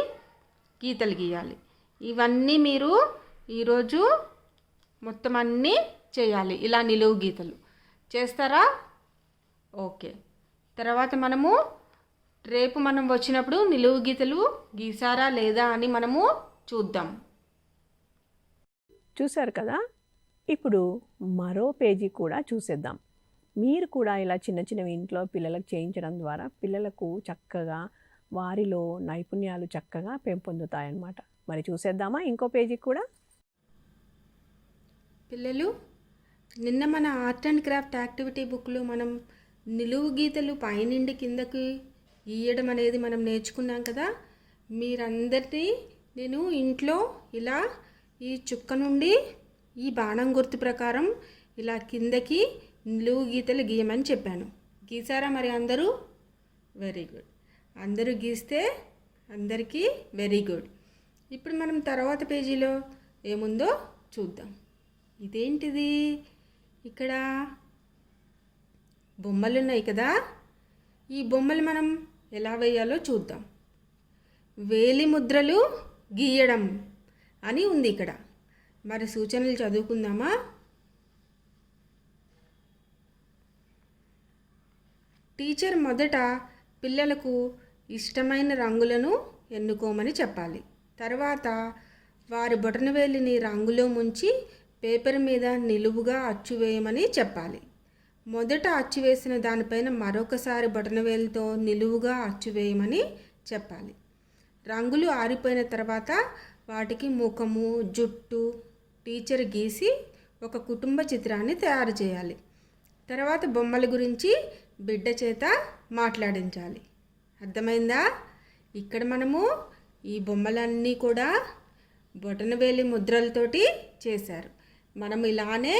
గీతలు గీయాలి. ఇవన్నీ మీరు ఈరోజు మొత్తం అన్నీ చేయాలి. ఇలా నిలువు గీతలు చేస్తారా? ఓకే. తర్వాత మనము రేపు మనం వచ్చినప్పుడు నిలువు గీతలు గీసారా లేదా అని మనము చూద్దాం. చూశారు కదా? ఇప్పుడు మరో పేజీ కూడా చూసేద్దాం. మీరు కూడా ఇలా చిన్న చిన్నవి ఇంట్లో పిల్లలకు చేయించడం ద్వారా పిల్లలకు చక్కగా వారిలో నైపుణ్యాలు చక్కగా పెంపొందుతాయన్నమాట. మరి చూసేద్దామా ఇంకో పేజీ కూడా? పిల్లలు, నిన్న మన ఆర్ట్ అండ్ క్రాఫ్ట్ యాక్టివిటీ బుక్లో మనం నిలువు గీతలు పైనుండి కిందకి గీయడం అనేది మనం నేర్చుకున్నాం కదా. మీరందరినీ నేను ఇంట్లో ఇలా ఈ చుక్క నుండి ఈ బాణం గుర్తు ప్రకారం ఇలా కిందకి నిలువు గీతలు గీయమని చెప్పాను. గీసారా మరి అందరూ? Very good. అందరూ గీస్తే అందరికీ వెరీ గుడ్. ఇప్పుడు మనం తర్వాత పేజీలో ఏముందో చూద్దాం. ఇదేంటిది? ఇక్కడ బొమ్మలు ఉన్నాయి కదా. ఈ బొమ్మలు మనం ఎలా వేయాలో చూద్దాం. వేలి ముద్రలు గీయడం అని ఉంది ఇక్కడ. మరి సూచనలు చదువుకుందామా? టీచర్ మొదట పిల్లలకు ఇష్టమైన రంగులను ఎన్నుకోమని చెప్పాలి. తర్వాత వారి బొటనవేలిని రంగులో ముంచి పేపర్ మీద నిలువుగా అచ్చు వేయమని చెప్పాలి. మొదట అచ్చు వేసిన దానిపైన మరొకసారి బొటనవేలుతో నిలువుగా అచ్చు వేయమని చెప్పాలి. రంగులు ఆరిపోయిన తర్వాత వాటికి ముఖము, జుట్టు టీచర్ గీసి ఒక కుటుంబ చిత్రాన్ని తయారు చేయాలి. తర్వాత బొమ్మల గురించి బిడ్డ చేత మాట్లాడించాలి. అర్థమైందా? ఇక్కడ మనము ఈ బొమ్మలన్నీ కూడా బొటనవేలి ముద్రలతోటి చేశారు. మనం ఇలానే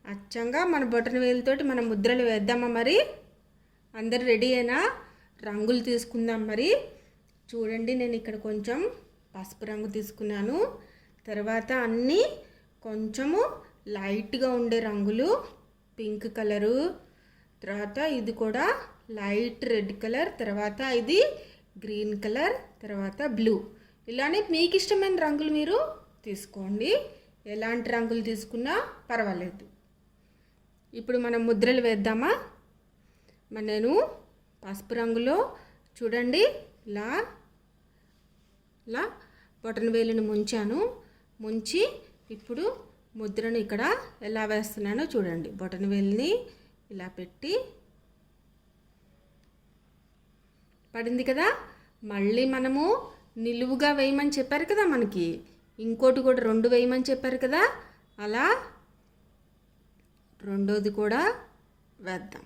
అచ్చంగా మన బొటనవేలితోటి మన ముద్రలు వేద్దామా మరి? అందరు రెడీ అయినా రంగులు తీసుకుందాం మరి. చూడండి, నేను ఇక్కడ కొంచెం పసుపు రంగు తీసుకున్నాను. తర్వాత అన్నీ కొంచెము లైట్గా ఉండే రంగులు, పింక్ కలరు, తర్వాత ఇది కూడా లైట్ రెడ్ కలర్, తర్వాత ఇది గ్రీన్ కలర్, తర్వాత బ్లూ. ఇలానే మీకు ఇష్టమైన రంగులు మీరు తీసుకోండి. ఎలాంటి రంగులు తీసుకున్నా పర్వాలేదు. ఇప్పుడు మనం ముద్రలు వేద్దామా? నేను పసుపు రంగులో చూడండి ఇలా బొటన వేలుని ముంచాను. ముంచి ఇప్పుడు ముద్రను ఇక్కడ ఎలా వేస్తున్నానో చూడండి. బొటన వేలుని ఇలా పెట్టి పడింది కదా. మళ్ళీ మనము నిలువుగా వేయమని చెప్పారు కదా, మనకి ఇంకోటి కూడా 2 వేయమని చెప్పారు కదా, అలా రెండోది కూడా వేద్దాం.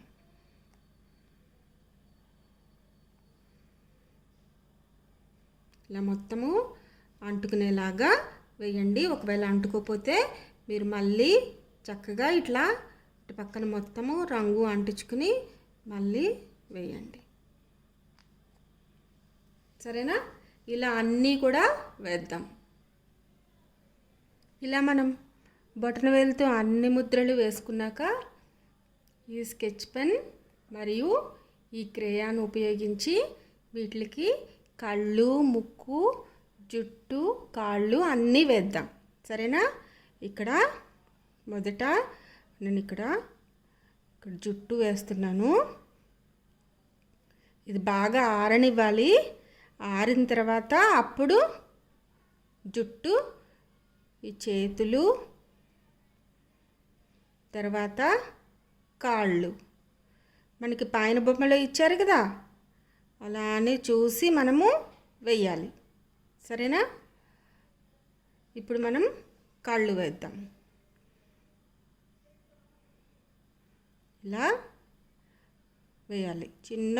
ఇలా మొత్తము అంటుకునేలాగా వేయండి. ఒకవేళ అంటుకోకపోతే మీరు మళ్ళీ చక్కగా ఇట్లా ఇటు పక్కన మొత్తము రంగు అంటించుకుని మళ్ళీ వేయండి. సరేనా? ఇలా అన్నీ కూడా వేద్దాం. ఇలా మనం బొటన వేలుతో అన్ని ముద్రలు వేసుకున్నాక ఈ స్కెచ్ పెన్ మరియు ఈ క్రేయాన్ ఉపయోగించి వీటికి కళ్ళు, ముక్కు, జుట్టు, కాళ్ళు అన్నీ వేద్దాం. సరేనా? ఇక్కడ మొదట నేను ఇక్కడ జుట్టు వేస్తున్నాను. ఇది బాగా ఆరనివ్వాలి. ఆరిన తర్వాత అప్పుడు జుట్టు, ఈ చేతులు, తర్వాత కాళ్ళు మనకి పైన బొమ్మలో ఇచ్చారు కదా, అలానే చూసి మనము వేయాలి. సరేనా? ఇప్పుడు మనం కాళ్ళు వేద్దాం. ఇలా వేయాలి. చిన్న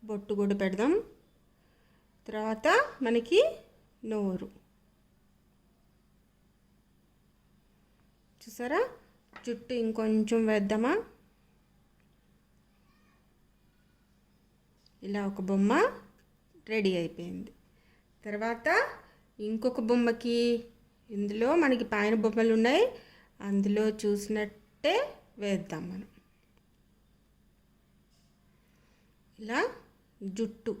బొట్టు కూడా పెడదాం. తర్వాత మనకి నోరు చూసారా? జుట్టు ఇంకొంచెం వేద్దామా? ఇలా ఒక బొమ్మ రెడీ అయిపోయింది. తర్వాత ఇంకొక బొమ్మకి ఇందులో మనకి పైన బొమ్మలు ఉన్నాయి, అందులో చూసినట్టే వేద్దాం మనం. ఇలా జుట్టు,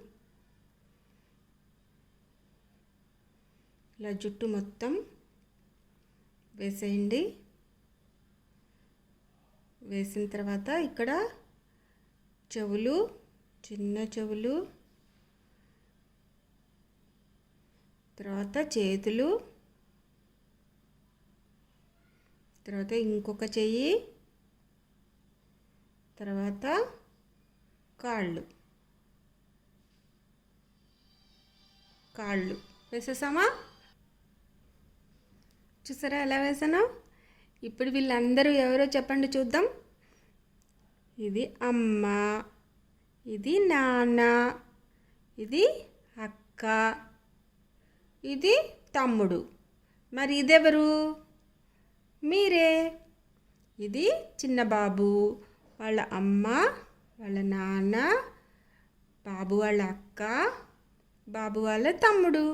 ఇలా జుట్టు మొత్తం వేసేయండి. వేసిన తర్వాత ఇక్కడ చెవులు, చిన్న చెవులు, తర్వాత చేతులు, తర్వాత ఇంకొక చెయ్యి, తర్వాత కాళ్ళు వేసేసామా? చూసారా ఎలా వేసానో? ఇప్పుడు వీళ్ళందరూ ఎవరో చెప్పండి చూద్దాం. ఇది అమ్మ, ఇది నాన్న, ఇది అక్క, ఇది తమ్ముడు. మరి ఇదెవరు? మీరే. ఇది చిన్న బాబు, వాళ్ళ అమ్మ, వాళ్ళ నాన్న, బాబు వాళ్ళ అక్క, బాబు వాళ్ళ తమ్ముడు.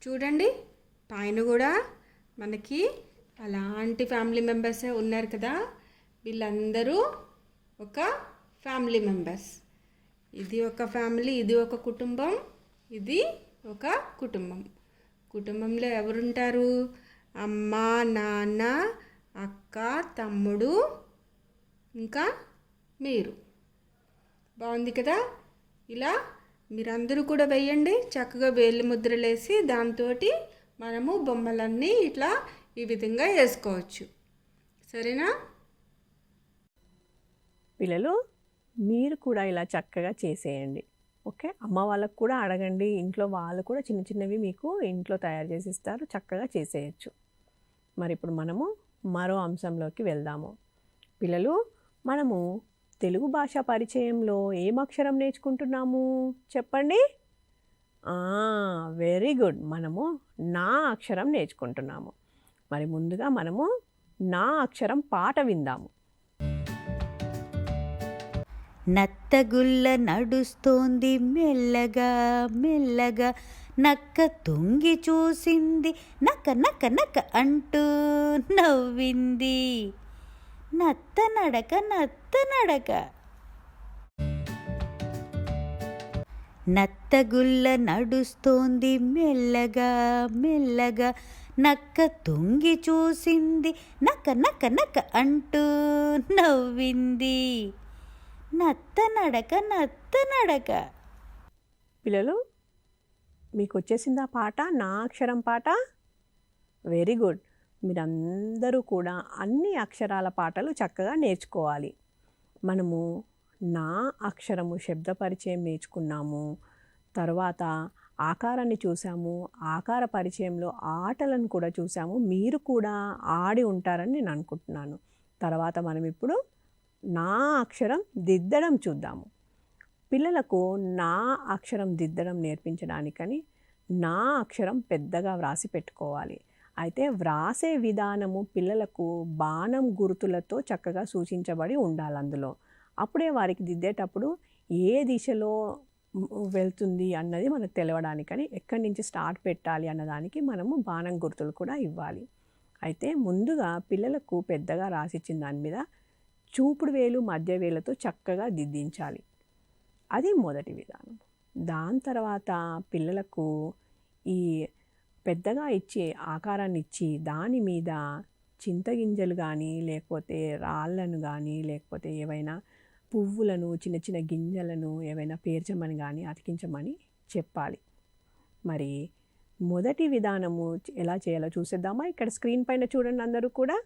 చూడండి, పైన కూడా మనకి అలాంటి ఫ్యామిలీ మెంబర్సే ఉన్నారు కదా. వీళ్ళందరూ ఒక ఫ్యామిలీ మెంబర్స్. ఇది ఒక ఫ్యామిలీ, ఇది ఒక కుటుంబం, ఇది ఒక కుటుంబం. కుటుంబంలో ఎవరుంటారు? అమ్మ, నాన్న, అక్క, తమ్ముడు, ఇంకా మీరు. బాగుంది కదా? ఇలా మీరందరూ కూడా వేయండి. చక్కగా వేలు ముద్రలేసి దాంతో మనము బొమ్మలన్నీ ఇట్లా ఈ విధంగా వేసుకోవచ్చు. సరేనా? పిల్లలు, మీరు కూడా ఇలా చక్కగా చేసేయండి. ఓకే, అమ్మ వాళ్ళకు కూడా అడగండి. ఇంట్లో వాళ్ళు కూడా చిన్న చిన్నవి మీకు ఇంట్లో తయారు చేసి ఇస్తారు, చక్కగా చేసేయచ్చు. మరి ఇప్పుడు మనము మరో అంశంలోకి వెళ్దాము. పిల్లలు, మనము తెలుగు భాష పరిచయంలో ఏం అక్షరం నేర్చుకుంటున్నాము చెప్పండి? వెరీ గుడ్, మనము నా అక్షరం నేర్చుకుంటున్నాము. మరి ముందుగా మనము నా అక్షరం పాట విందాము. నత్తగుల్ల నడుస్తోంది మెల్లగా మెల్లగా, నక్క తొంగి చూసింది, నక్క నక్క నక్క అంటూ నవ్వింది. నత్త నడక నత్త నడక. నత్తగుల్ల నడుస్తోంది మెల్లగా మెల్లగా, నక్క తొంగి చూసింది, నక్క నక్క నక్క అంటూ నవ్వింది. నత్త నడక నత్త నడక. పిల్లలు, మీకు వచ్చేసిందా పాట? నా అక్షరం పాట. Very good. మీరందరూ కూడా అన్ని అక్షరాల పాటలు చక్కగా నేర్చుకోవాలి. మనము నా అక్షరము శబ్ద పరిచయం నేర్చుకున్నాము. తర్వాత ఆకారాన్ని చూసాము. ఆకార పరిచయంలో ఆటలను కూడా చూసాము. మీరు కూడా ఆడి ఉంటారని నేను అనుకుంటున్నాను. తర్వాత మనం ఇప్పుడు నా అక్షరం దిద్దడం చూద్దాము. పిల్లలకు నా అక్షరం దిద్దడం నేర్పించడానికని నా అక్షరం పెద్దగా వ్రాసి పెట్టుకోవాలి. అయితే వ్రాసే విధానము పిల్లలకు బాణం గుర్తులతో చక్కగా సూచించబడి ఉండాలి అందులో. అప్పుడే వారికి దిద్దేటప్పుడు ఏ దిశలో వెళ్తుంది అన్నది మనకు తెలవడానికని ఎక్కడి నుంచి స్టార్ట్ పెట్టాలి అన్నదానికి మనము బాణం గుర్తులు కూడా ఇవ్వాలి. అయితే ముందుగా పిల్లలకు పెద్దగా రాసిచ్చిన దాని మీద చూపుడు వేలు మధ్య వేలతో చక్కగా దిద్దించాలి. అది మొదటి విధానం. దాని తర్వాత పిల్లలకు ఈ పెద్దగా ఇచ్చే ఆకారాన్ని ఇచ్చి దాని మీద చింతగింజలు కానీ లేకపోతే రాళ్ళను కానీ లేకపోతే ఏవైనా పువ్వులను చిన్న చిన్న గింజలను ఏవైనా పేర్చమని కానీ అతికించమని చెప్పాలి. మరి మొదటి విధానము ఎలా చేయాలో చూసేద్దామా? ఇక్కడ స్క్రీన్ పైన చూడండి. అందరూ కూడా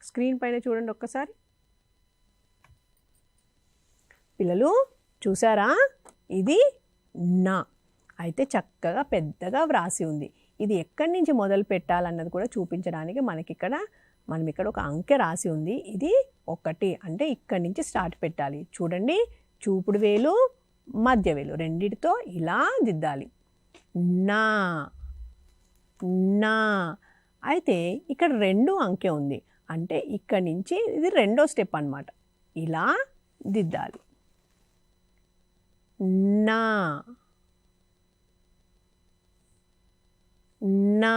స్క్రీన్ పైన చూడండి ఒక్కసారి. పిల్లలు చూసారా? ఇది నా. అయితే చక్కగా పెద్దగా వ్రాసి ఉంది. ఇది ఎక్కడి నుంచి మొదలు పెట్టాలన్నది కూడా చూపించడానికి మనం ఇక్కడ ఒక అంకె రాసి ఉంది. ఇది 1 అంటే ఇక్కడి నుంచి స్టార్ట్ పెట్టాలి. చూడండి, చూపుడు వేలు మధ్య వేలు రెండిటితో ఇలా దిద్దాలి. నా నా. అయితే ఇక్కడ 2 అంకె ఉంది. అంటే ఇక్కడి నుంచి ఇది 2వ స్టెప్ అన్నమాట. ఇలా దిద్దాలి. నా నా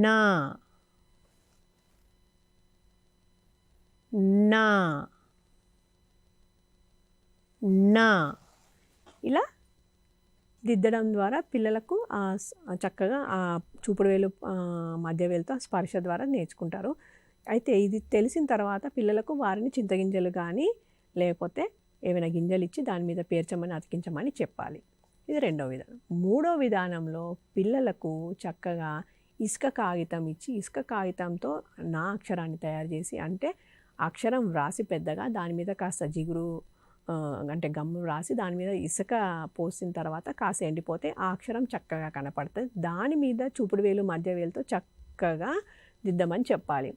నా నా నా. ఇలా దిద్దడం ద్వారా పిల్లలకు చక్కగా ఆ చూపుడు వేలు మధ్య వేలుతో స్పర్శ ద్వారా నేర్చుకుంటారు. అయితే ఇది తెలిసిన తర్వాత పిల్లలకు వారిని చింతగింజలు కానీ లేకపోతే ఏమైనా గింజలు ఇచ్చి దాని మీద పేర్చమని అతికించమని చెప్పాలి. ఇది 2వ విధానం. 3వ విధానంలో పిల్లలకు చక్కగా ఇసుక కాగితం ఇచ్చి ఇసుక కాగితంతో నా అక్షరాన్ని తయారు చేసి, అంటే అక్షరం వ్రాసి పెద్దగా దాని మీద కాస్త జిగురు అంటే గమ్ము రాసి దాని మీద ఇసుక పోసిన తర్వాత కాస్త ఎండిపోతే ఆ అక్షరం చక్కగా కనపడుతుంది. దాని మీద చూపుడు వేలు మధ్య వేలుతో చక్కగా దిద్దమని చెప్పాలి.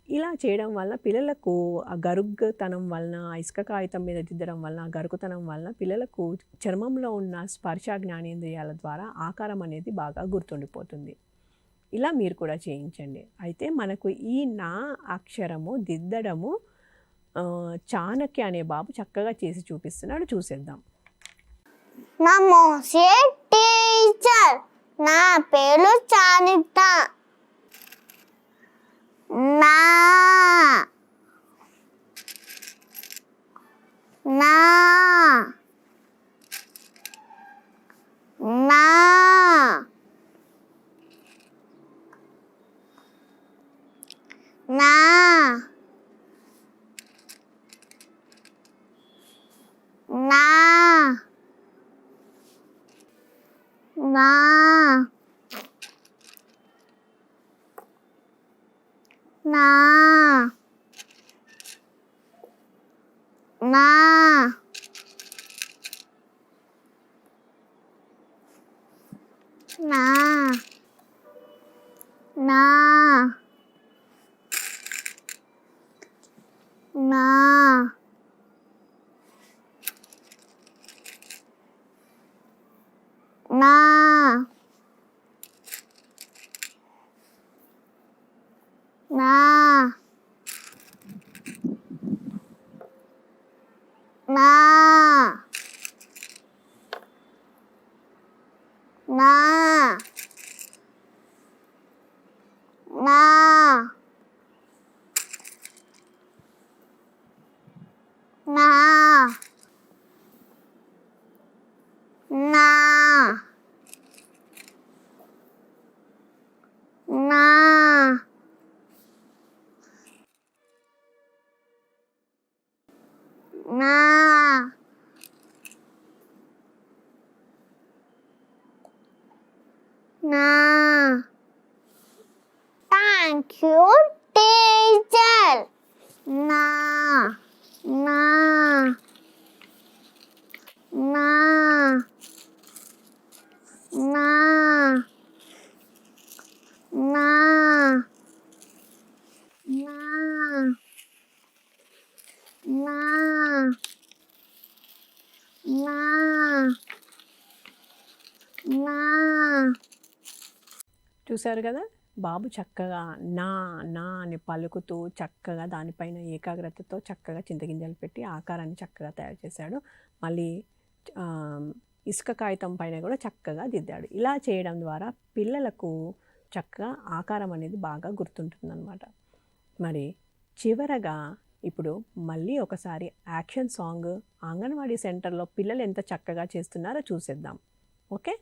ఇలా చేయడం వల్ల పిల్లలకు ఆ గరుగ్తనం వలన, ఇసుక కాగితం మీద దిద్దడం వలన, గరుకుతనం వలన పిల్లలకు చర్మంలో ఉన్న స్పర్శ జ్ఞానేంద్రియాల ద్వారా ఆకారం అనేది బాగా గుర్తుండిపోతుంది. ఇలా మీరు కూడా చేయించండి. అయితే మనకు ఈ నా అక్షరము దిద్దడము చాణక్య అనే బాబు చక్కగా చేసి చూపిస్తున్నాడు. చూసేద్దాం. నమస్తే టీచర్, నా పేరు చాణిక్య. నా నా నా నా నా నా నా నా నా నా నా నా నా. Thank you, teacher. నా. నా. నా. నా. నా. నా. నా. నా. నా. చూశారు కదా, బాబు చక్కగా నా నా అని పలుకుతూ చక్కగా దానిపైన ఏకాగ్రతతో చక్కగా చింతగింజలు పెట్టి ఆకారాన్ని చక్కగా తయారు చేశాడు. మళ్ళీ ఇసుక కాగితం పైన కూడా చక్కగా దిద్దాడు. ఇలా చేయడం ద్వారా పిల్లలకు చక్కగా ఆకారం అనేది బాగా గుర్తుంటుందన్నమాట. మరి చివరగా ఇప్పుడు మళ్ళీ ఒకసారి యాక్షన్ సాంగ్ అంగన్వాడీ సెంటర్లో పిల్లలు ఎంత చక్కగా చేస్తున్నారో చూసేద్దాం. ఓకే.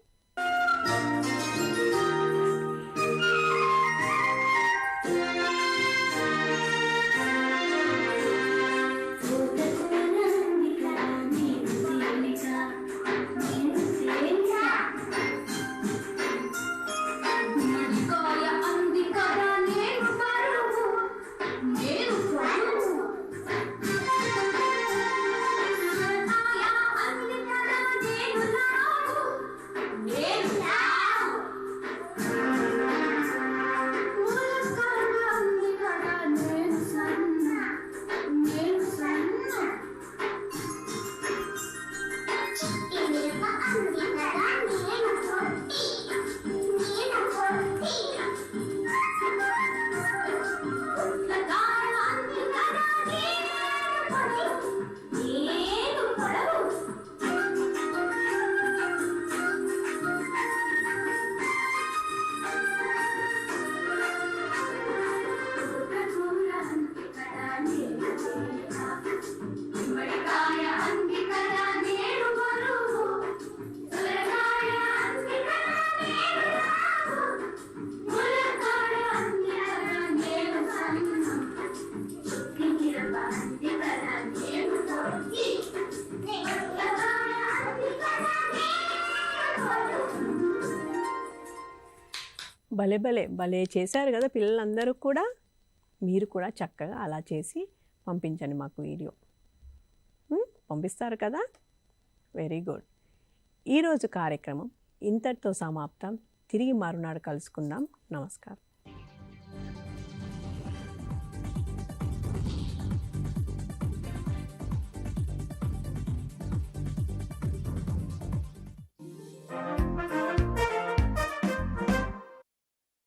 భలే భలే భలే చేశారు కదా పిల్లలందరూ కూడా. మీరు కూడా చక్కగా అలా చేసి పంపించండి మాకు వీడియో. పంపిస్తారు కదా, వెరీ గుడ్. ఈరోజు కార్యక్రమం ఇంతటితో సమాప్తం. తిరిగి మరునాడు కలుసుకుందాం. నమస్కారం.